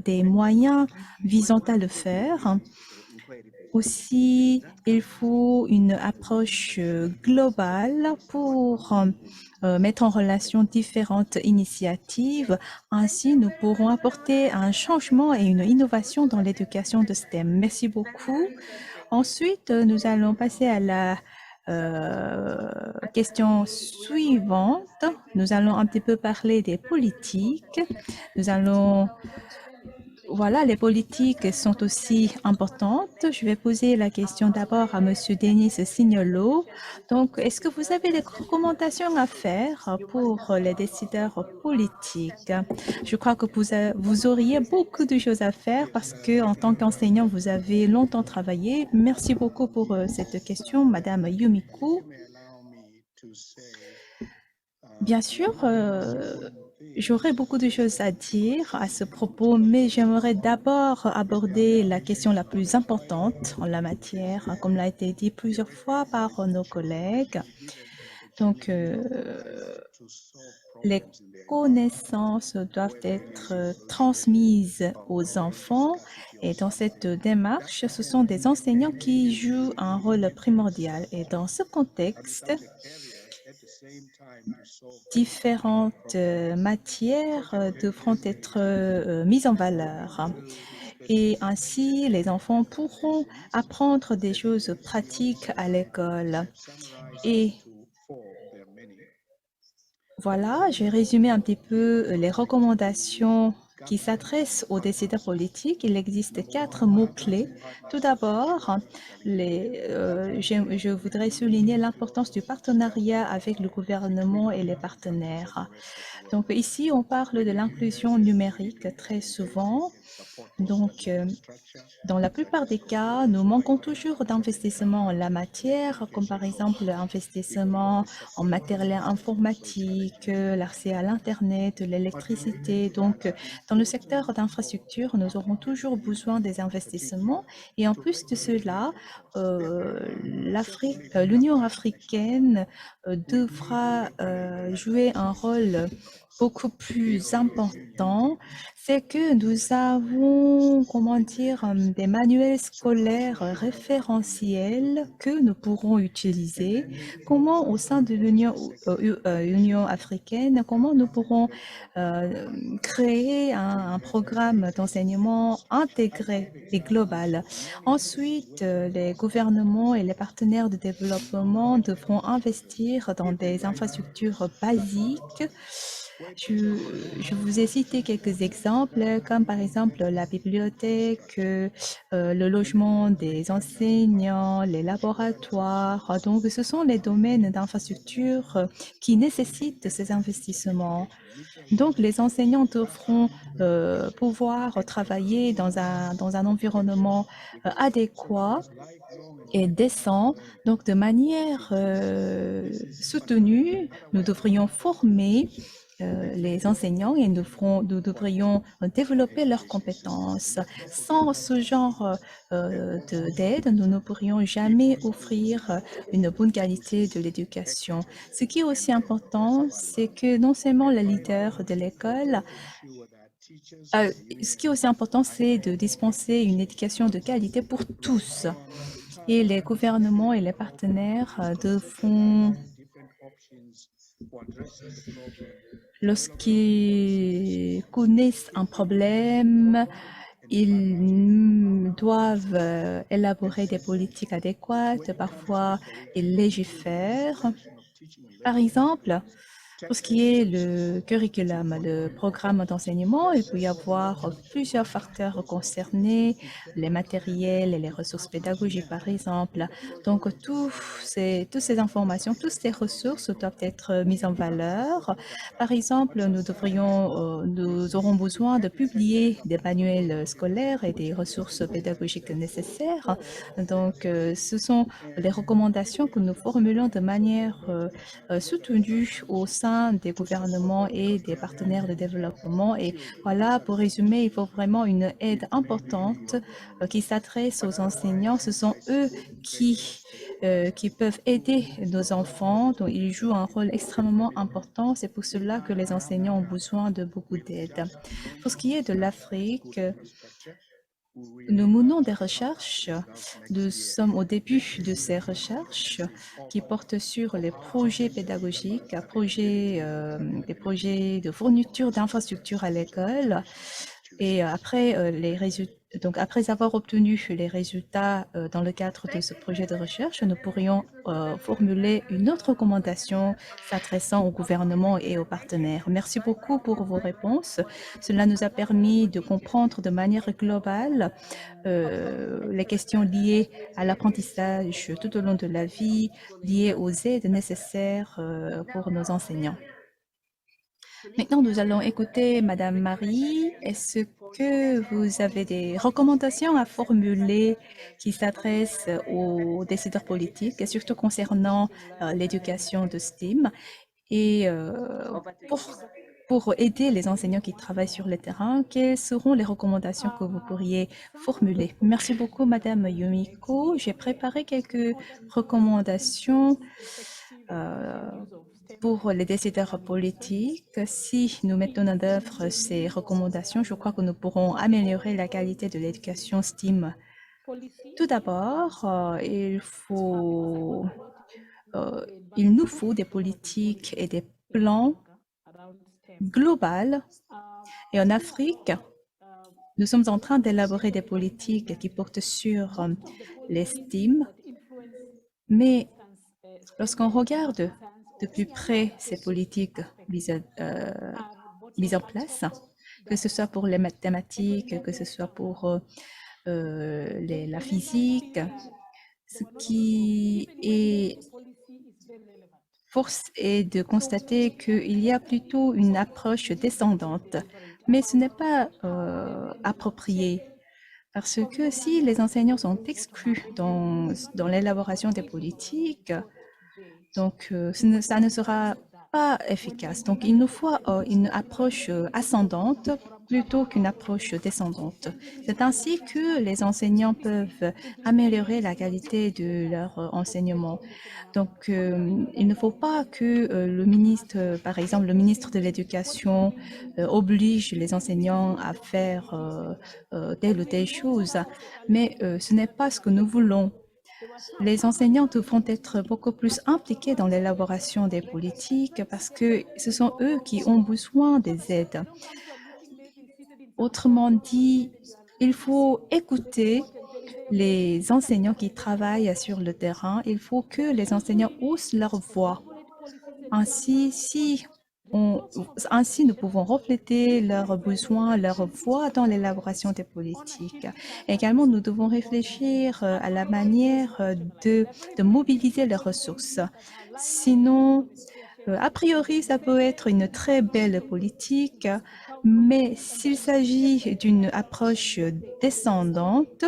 des moyens visant à le faire. Aussi, il faut une approche globale pour mettre en relation différentes initiatives. Ainsi, nous pourrons apporter un changement et une innovation dans l'éducation de STEM. Merci beaucoup. Ensuite, nous allons passer à la question suivante. Nous allons un petit peu parler des politiques. Nous allons voilà, les politiques sont aussi importantes. Je vais poser la question d'abord à Monsieur Denis Signolo. Donc, est-ce que vous avez des recommandations à faire pour les décideurs politiques? Je crois que vous auriez beaucoup de choses à faire parce que, en tant qu'enseignant, vous avez longtemps travaillé. Merci beaucoup pour cette question, Madame Yumiko. Bien sûr, j'aurais beaucoup de choses à dire à ce propos, mais j'aimerais d'abord aborder la question la plus importante en la matière, comme l'a été dit plusieurs fois par nos collègues. Donc, les connaissances doivent être transmises aux enfants et dans cette démarche, ce sont des enseignants qui jouent un rôle primordial. Et dans ce contexte, différentes matières devront être mises en valeur. Et ainsi, les enfants pourront apprendre des choses pratiques à l'école. Et voilà, j'ai résumé un petit peu les recommandations qui s'adressent aux décideurs politiques. Il existe 4 mots-clés. Tout d'abord, je voudrais souligner l'importance du partenariat avec le gouvernement et les partenaires. Donc ici, on parle de l'inclusion numérique très souvent. Donc, dans la plupart des cas, nous manquons toujours d'investissement en la matière, comme par exemple l'investissement en matériel informatique, l'accès à l'Internet, l'électricité. Donc, dans dans le secteur d'infrastructure, nous aurons toujours besoin des investissements et en plus de cela, l'Union africaine devra jouer un rôle beaucoup plus important. C'est que nous avons, comment dire, des manuels scolaires référentiels que nous pourrons utiliser. Comment au sein de l'Union africaine, comment nous pourrons créer un programme d'enseignement intégré et global. Ensuite, les gouvernements et les partenaires de développement devront investir dans des infrastructures basiques. Je vous ai cité quelques exemples, comme par exemple la bibliothèque, le logement des enseignants, les laboratoires. Donc, ce sont les domaines d'infrastructure qui nécessitent ces investissements. Donc, les enseignants devront pouvoir travailler dans un environnement adéquat et décent. Donc, de manière soutenue, nous devrions former les enseignants et nous devrions développer leurs compétences. Sans ce genre d'aide, nous ne pourrions jamais offrir une bonne qualité de l'éducation. Ce qui est aussi important, c'est que non seulement les leaders de l'école, ce qui est aussi important, c'est de dispenser une éducation de qualité pour tous. Et les gouvernements et les partenaires devront, lorsqu'ils connaissent un problème, ils doivent élaborer des politiques adéquates. Parfois, ils légifèrent. Par exemple, pour ce qui est le curriculum, le programme d'enseignement, il peut y avoir plusieurs facteurs concernés, les matériels et les ressources pédagogiques, par exemple. Donc, toutes ces informations, toutes ces ressources doivent être mises en valeur. Par exemple, nous aurons besoin de publier des manuels scolaires et des ressources pédagogiques nécessaires. Donc, ce sont les recommandations que nous formulons de manière soutenue au sein des gouvernements et des partenaires de développement. Et voilà, pour résumer, il faut vraiment une aide importante qui s'adresse aux enseignants. Ce sont eux qui peuvent aider nos enfants. Donc, ils jouent un rôle extrêmement important. C'est pour cela que les enseignants ont besoin de beaucoup d'aide. Pour ce qui est de l'Afrique, nous menons des recherches. Nous sommes au début de ces recherches qui portent sur les projets pédagogiques, des projets de fourniture d'infrastructures à l'école. Et après après avoir obtenu les résultats dans le cadre de ce projet de recherche, nous pourrions formuler une autre recommandation s'adressant au gouvernement et aux partenaires. Merci beaucoup pour vos réponses. Cela nous a permis de comprendre de manière globale les questions liées à l'apprentissage tout au long de la vie, liées aux aides nécessaires pour nos enseignants. Maintenant, nous allons écouter Madame Marie. Est-ce que vous avez des recommandations à formuler qui s'adressent aux décideurs politiques, et surtout concernant l'éducation de STEAM et pour aider les enseignants qui travaillent sur le terrain, quelles seront les recommandations que vous pourriez formuler? Merci beaucoup, Madame Yumiko. J'ai préparé quelques recommandations pour les décideurs politiques. Si nous mettons en œuvre ces recommandations, je crois que nous pourrons améliorer la qualité de l'éducation STEAM. Tout d'abord, il nous faut des politiques et des plans globaux. Et en Afrique, nous sommes en train d'élaborer des politiques qui portent sur les STEAM, mais lorsqu'on regarde de plus près ces politiques mises en place, que ce soit pour les mathématiques, que ce soit pour la physique, ce qui est force est de constater qu'il y a plutôt une approche descendante, mais ce n'est pas approprié. Parce que si les enseignants sont exclus dans l'élaboration des politiques, donc ça ne sera pas efficace. Donc il nous faut une approche ascendante plutôt qu'une approche descendante. C'est ainsi que les enseignants peuvent améliorer la qualité de leur enseignement. Donc, il ne faut pas que le ministre, par exemple, le ministre de l'Éducation oblige les enseignants à faire telle ou telle chose, mais ce n'est pas ce que nous voulons. Les enseignants devront être beaucoup plus impliqués dans l'élaboration des politiques parce que ce sont eux qui ont besoin des aides. Autrement dit, il faut écouter les enseignants qui travaillent sur le terrain. Il faut que les enseignants osent leur voix. Ainsi, ainsi, nous pouvons refléter leurs besoins, leurs voix dans l'élaboration des politiques. Également, nous devons réfléchir à la manière de mobiliser les ressources. Sinon, a priori, ça peut être une très belle politique, mais s'il s'agit d'une approche descendante,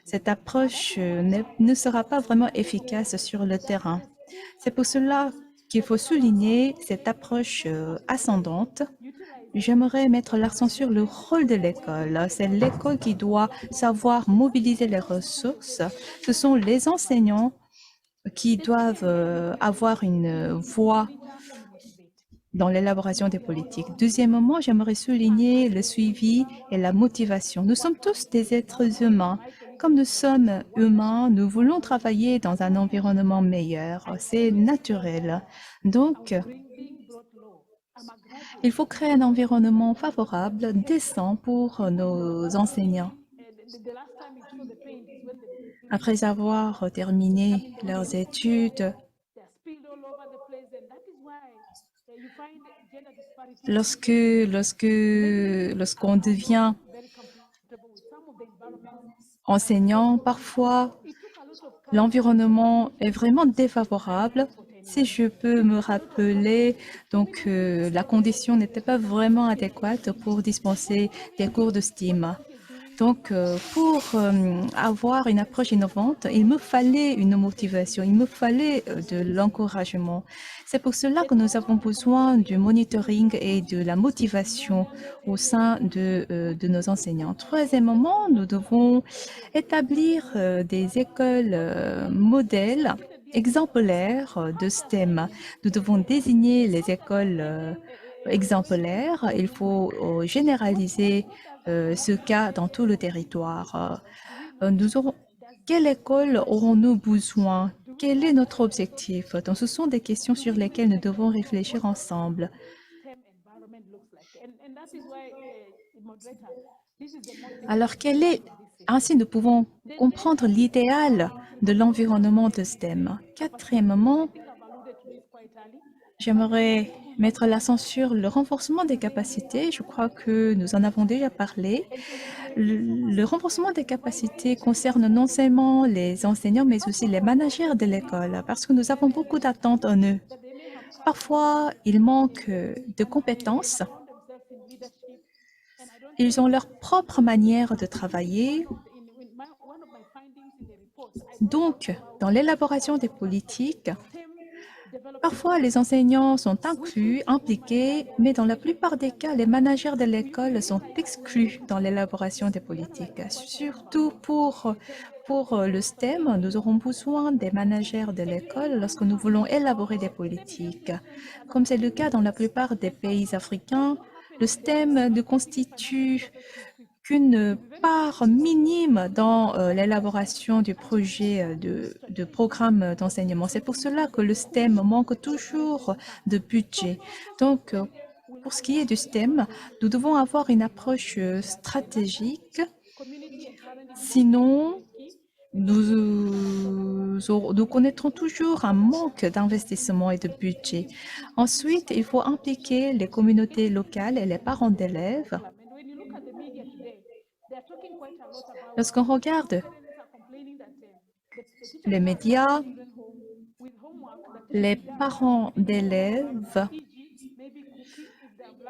cette approche ne sera pas vraiment efficace sur le terrain. C'est pour cela qu'il faut souligner cette approche ascendante. J'aimerais mettre l'accent sur le rôle de l'école. C'est l'école qui doit savoir mobiliser les ressources. Ce sont les enseignants qui doivent avoir une voix dans l'élaboration des politiques. Deuxièmement, j'aimerais souligner le suivi et la motivation. Nous sommes tous des êtres humains. Comme nous sommes humains, nous voulons travailler dans un environnement meilleur. C'est naturel. Donc, il faut créer un environnement favorable, décent pour nos enseignants. Après avoir terminé leurs études, lorsqu'on devient enseignant, parfois l'environnement est vraiment défavorable. Si je peux me rappeler, donc la condition n'était pas vraiment adéquate pour dispenser des cours de STEAM. Donc, pour avoir une approche innovante, il me fallait une motivation, il me fallait de l'encouragement. C'est pour cela que nous avons besoin du monitoring et de la motivation au sein de nos enseignants. Troisièmement, nous devons établir des écoles modèles exemplaires de STEM. Nous devons désigner les écoles exemplaires. Il faut généraliser ce cas dans tout le territoire. Quelle école aurons-nous besoin? Quel est notre objectif? Donc, ce sont des questions sur lesquelles nous devons réfléchir ensemble. Alors, ainsi nous pouvons comprendre l'idéal de l'environnement de STEM. Quatrièmement, j'aimerais mettre l'accent sur le renforcement des capacités. Je crois que nous en avons déjà parlé. Le renforcement des capacités concerne non seulement les enseignants, mais aussi les managers de l'école, parce que nous avons beaucoup d'attentes en eux. Parfois, il manque de compétences. Ils ont leur propre manière de travailler. Donc, dans l'élaboration des politiques, parfois les enseignants sont inclus, impliqués, mais dans la plupart des cas, les managers de l'école sont exclus dans l'élaboration des politiques. Surtout pour le STEM, nous aurons besoin des managers de l'école lorsque nous voulons élaborer des politiques. Comme c'est le cas dans la plupart des pays africains, le STEM ne constitue qu'une part minime dans l'élaboration du projet de programme d'enseignement. C'est pour cela que le STEM manque toujours de budget. Donc, pour ce qui est du STEM, nous devons avoir une approche stratégique. Sinon, nous connaîtrons toujours un manque d'investissement et de budget. Ensuite, il faut impliquer les communautés locales et les parents d'élèves. Lorsqu'on regarde les médias, les parents d'élèves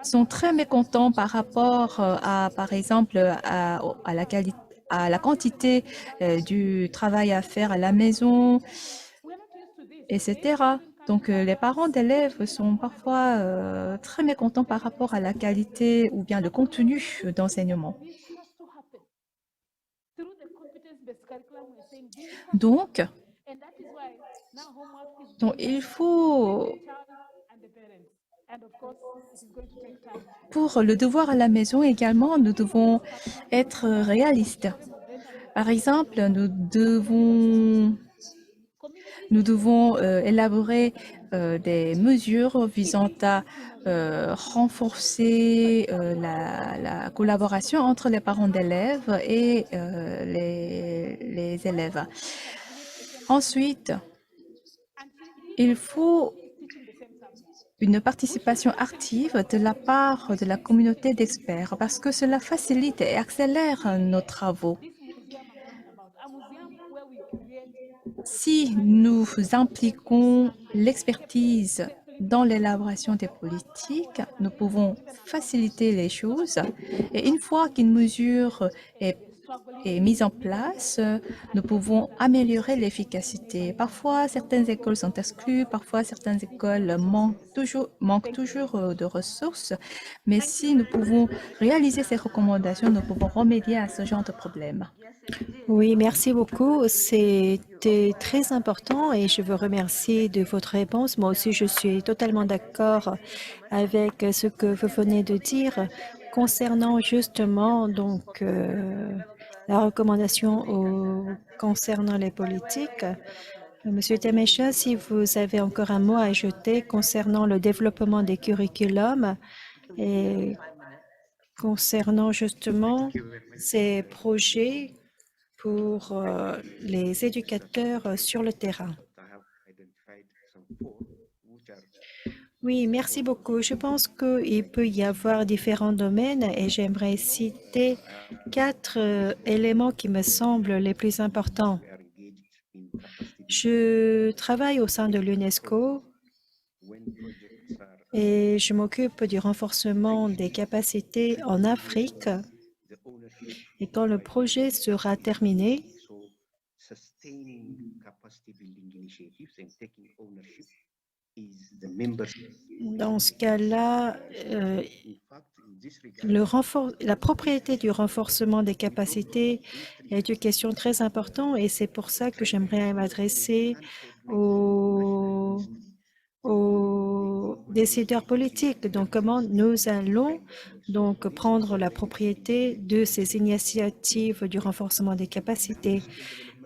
sont très mécontents par rapport par exemple, à la quantité du travail à faire à la maison, etc. Donc, les parents d'élèves sont parfois très mécontents par rapport à la qualité ou bien le contenu d'enseignement. Donc, donc, il faut, pour le devoir à la maison également, nous devons être réalistes. Par exemple, nous devons élaborer des mesures visant à renforcer la collaboration entre les parents d'élèves et les élèves. Ensuite, il faut une participation active de la part de la communauté d'experts parce que cela facilite et accélère nos travaux. Si nous impliquons l'expertise dans l'élaboration des politiques, nous pouvons faciliter les choses. Et une fois qu'une mesure est mise en place, nous pouvons améliorer l'efficacité. Parfois, certaines écoles sont exclues, parfois certaines écoles manquent toujours de ressources, mais si nous pouvons réaliser ces recommandations, nous pouvons remédier à ce genre de problème. Oui, merci beaucoup. C'était très important et je vous remercie de votre réponse. Moi aussi, je suis totalement d'accord avec ce que vous venez de dire concernant justement la recommandation concernant les politiques. Monsieur Temesha, si vous avez encore un mot à ajouter concernant le développement des curriculums et concernant justement ces projets pour les éducateurs sur le terrain. Oui, merci beaucoup. Je pense qu'il peut y avoir différents domaines et j'aimerais citer 4 éléments qui me semblent les plus importants. Je travaille au sein de l'UNESCO et je m'occupe du renforcement des capacités en Afrique. Et quand le projet sera terminé, dans ce cas-là, la propriété du renforcement des capacités est une question très importante et c'est pour ça que j'aimerais m'adresser aux décideurs politiques. Donc, comment nous allons donc prendre la propriété de ces initiatives du renforcement des capacités.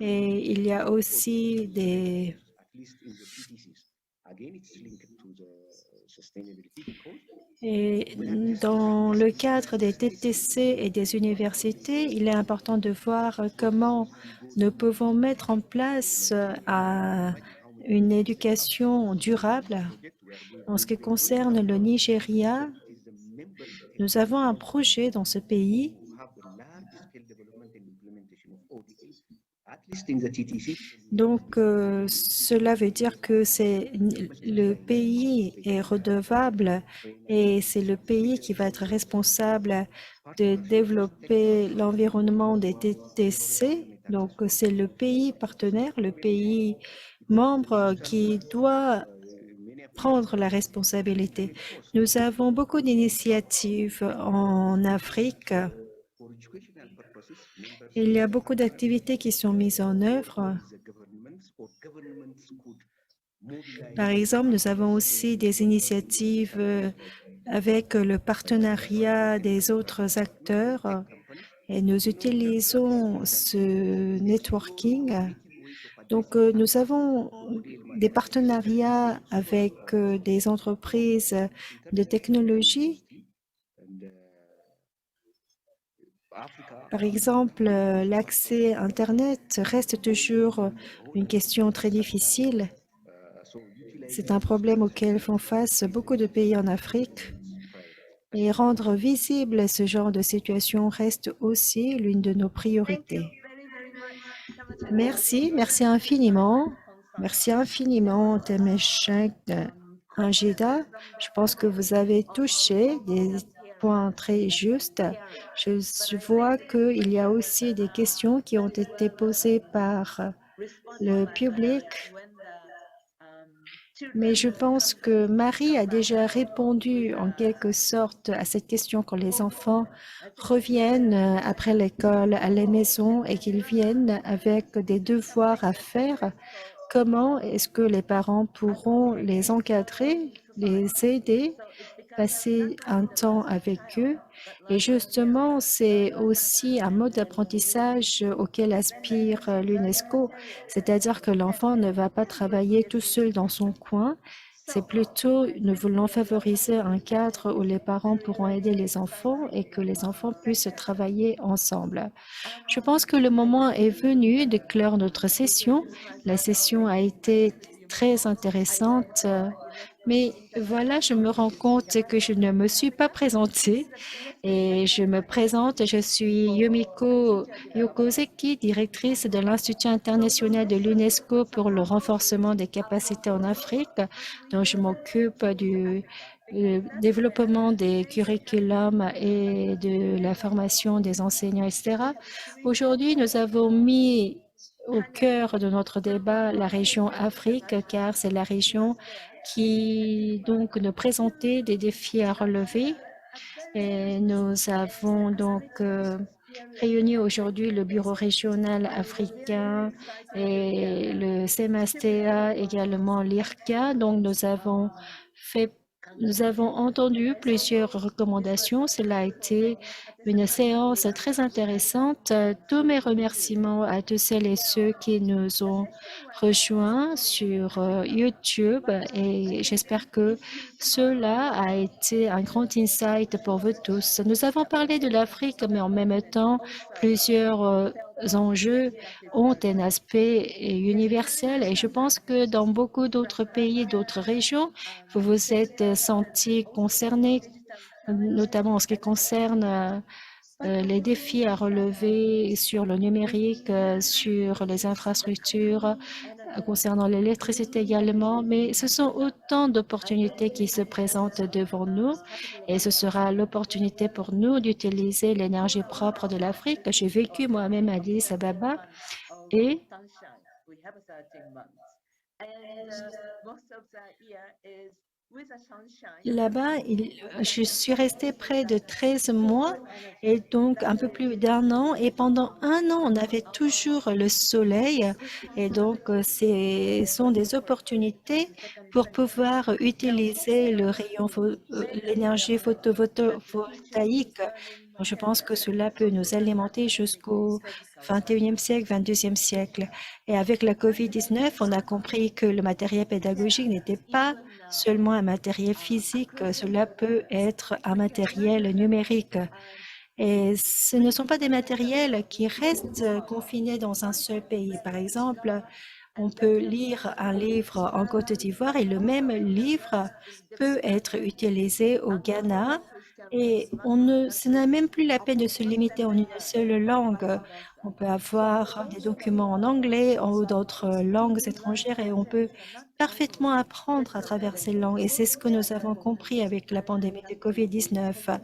Et il y a aussi et dans le cadre des TTC et des universités, il est important de voir comment nous pouvons mettre en place une éducation durable. En ce qui concerne le Nigeria, nous avons un projet dans ce pays donc, cela veut dire que le pays est redevable et c'est le pays qui va être responsable de développer l'environnement des TTC. Donc, c'est le pays partenaire, le pays membre qui doit prendre la responsabilité. Nous avons beaucoup d'initiatives en Afrique. Il y a beaucoup d'activités qui sont mises en œuvre. Par exemple, nous avons aussi des initiatives avec le partenariat des autres acteurs et nous utilisons ce networking. Donc, nous avons des partenariats avec des entreprises de technologie. Par exemple, l'accès Internet reste toujours une question très difficile. C'est un problème auquel font face beaucoup de pays en Afrique. Et rendre visible ce genre de situation reste aussi l'une de nos priorités. Merci, merci infiniment. Merci infiniment, Temeshek Angida. Je pense que vous avez touché des points très justes. Je vois qu'il y a aussi des questions qui ont été posées par le public. Mais je pense que Marie a déjà répondu en quelque sorte à cette question quand les enfants reviennent après l'école à la maison et qu'ils viennent avec des devoirs à faire. Comment est-ce que les parents pourront les encadrer, les aider, passer un temps avec eux? Et justement, c'est aussi un mode d'apprentissage auquel aspire l'UNESCO, c'est-à-dire que l'enfant ne va pas travailler tout seul dans son coin. C'est plutôt, nous voulons favoriser un cadre où les parents pourront aider les enfants et que les enfants puissent travailler ensemble. Je pense que le moment est venu de clore notre session. La session a été très intéressante, mais voilà, je me rends compte que je ne me suis pas présentée et je me présente. Je suis Yumiko Yokozeki, directrice de l'Institut international de l'UNESCO pour le renforcement des capacités en Afrique, dont je m'occupe du développement des curriculums et de la formation des enseignants, etc. Aujourd'hui, nous avons mis au cœur de notre débat la région Afrique, car c'est la région qui donc nous présentait des défis à relever. Et nous avons donc réuni aujourd'hui le bureau régional africain et le CEMASTEA, également l'IRCA. Donc nous avons entendu plusieurs recommandations. Cela a été une séance très intéressante. Tous mes remerciements à tous celles et ceux qui nous ont rejoints sur YouTube et j'espère que cela a été un grand insight pour vous tous. Nous avons parlé de l'Afrique, mais en même temps, plusieurs enjeux ont un aspect universel et je pense que dans beaucoup d'autres pays, d'autres régions, vous vous êtes sentis concernés, notamment en ce qui concerne les défis à relever sur le numérique, sur les infrastructures, concernant l'électricité également, mais ce sont autant d'opportunités qui se présentent devant nous et ce sera l'opportunité pour nous d'utiliser l'énergie propre de l'Afrique. J'ai vécu moi-même à Addis Ababa et là-bas, je suis restée près de 13 mois et donc un peu plus d'un an. Et pendant un an, on avait toujours le soleil. Et donc, ce sont des opportunités pour pouvoir utiliser l'énergie photovoltaïque. Donc, je pense que cela peut nous alimenter jusqu'au 21e siècle, 22e siècle. Et avec la COVID-19, on a compris que le matériel pédagogique n'était pas seulement un matériel physique, cela peut être un matériel numérique. Et ce ne sont pas des matériels qui restent confinés dans un seul pays. Par exemple, on peut lire un livre en Côte d'Ivoire et le même livre peut être utilisé au Ghana. Et ce n'est même plus la peine de se limiter en une seule langue. On peut avoir des documents en anglais ou d'autres langues étrangères et on peut parfaitement apprendre à travers ces langues. Et c'est ce que nous avons compris avec la pandémie de COVID-19.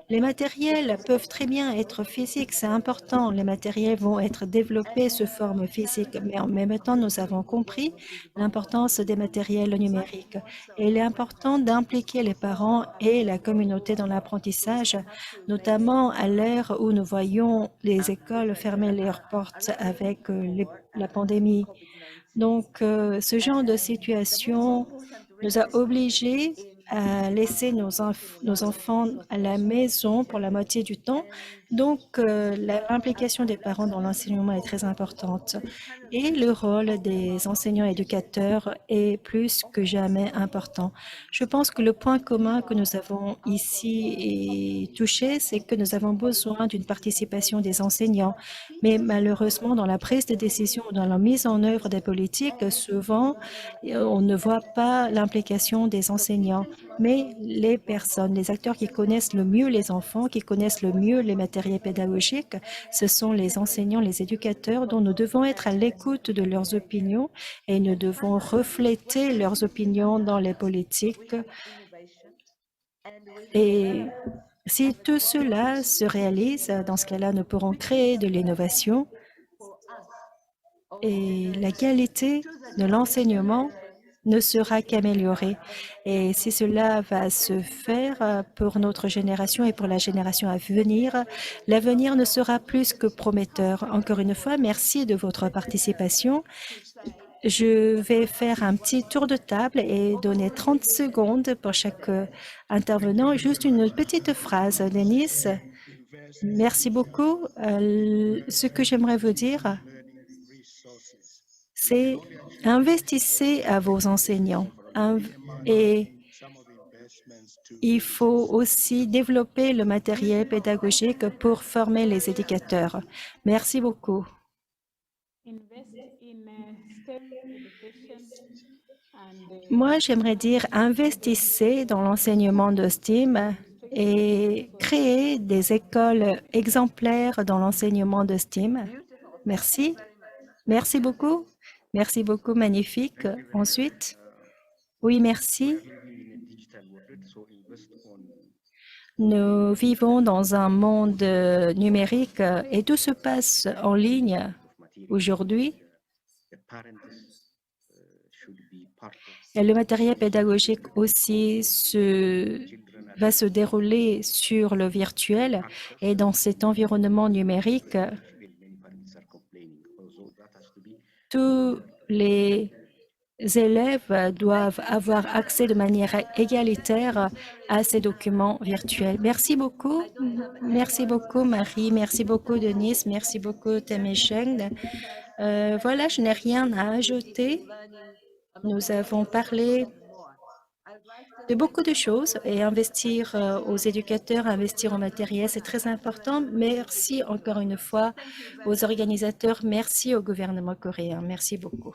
Les matériels peuvent très bien être physiques, c'est important. Les matériels vont être développés sous forme physique, mais en même temps, nous avons compris l'importance des matériels numériques. Et il est important d'impliquer les parents et la communauté dans l'apprentissage, notamment à l'ère où nous voyons les écoles fermer leurs portes avec la pandémie. Donc, ce genre de situation nous a obligés à laisser nos enfants à la maison pour la moitié du temps. Donc, l'implication des parents dans l'enseignement est très importante et le rôle des enseignants éducateurs est plus que jamais important. Je pense que le point commun que nous avons ici touché, c'est que nous avons besoin d'une participation des enseignants. Mais malheureusement, dans la prise de décision, dans la mise en œuvre des politiques, souvent, on ne voit pas l'implication des enseignants. Mais les personnes, les acteurs qui connaissent le mieux les enfants, qui connaissent le mieux les matériels pédagogiques, ce sont les enseignants, les éducateurs dont nous devons être à l'écoute de leurs opinions et nous devons refléter leurs opinions dans les politiques. Et si tout cela se réalise, dans ce cas-là, nous pourrons créer de l'innovation et la qualité de l'enseignement ne sera qu'amélioré. Et si cela va se faire pour notre génération et pour la génération à venir, l'avenir ne sera plus que prometteur. Encore une fois, merci de votre participation. Je vais faire un petit tour de table et donner 30 secondes pour chaque intervenant. Juste une petite phrase, Denis. Merci beaucoup. Ce que j'aimerais vous dire, c'est investissez à vos enseignants et il faut aussi développer le matériel pédagogique pour former les éducateurs. Merci beaucoup. Moi, j'aimerais dire investissez dans l'enseignement de STEAM et créez des écoles exemplaires dans l'enseignement de STEAM. Merci. Merci beaucoup. Merci beaucoup, magnifique. Ensuite, oui, merci. Nous vivons dans un monde numérique et tout se passe en ligne aujourd'hui. Et le matériel pédagogique aussi va se dérouler sur le virtuel et dans cet environnement numérique, tous les élèves doivent avoir accès de manière égalitaire à ces documents virtuels. Merci beaucoup. Merci beaucoup, Marie. Merci beaucoup, Denise. Merci beaucoup, Temesheng. Voilà, je n'ai rien à ajouter. Nous avons parlé de beaucoup de choses et investir aux éducateurs, investir en matériel, c'est très important. Merci encore une fois aux organisateurs. Merci au gouvernement coréen. Merci beaucoup.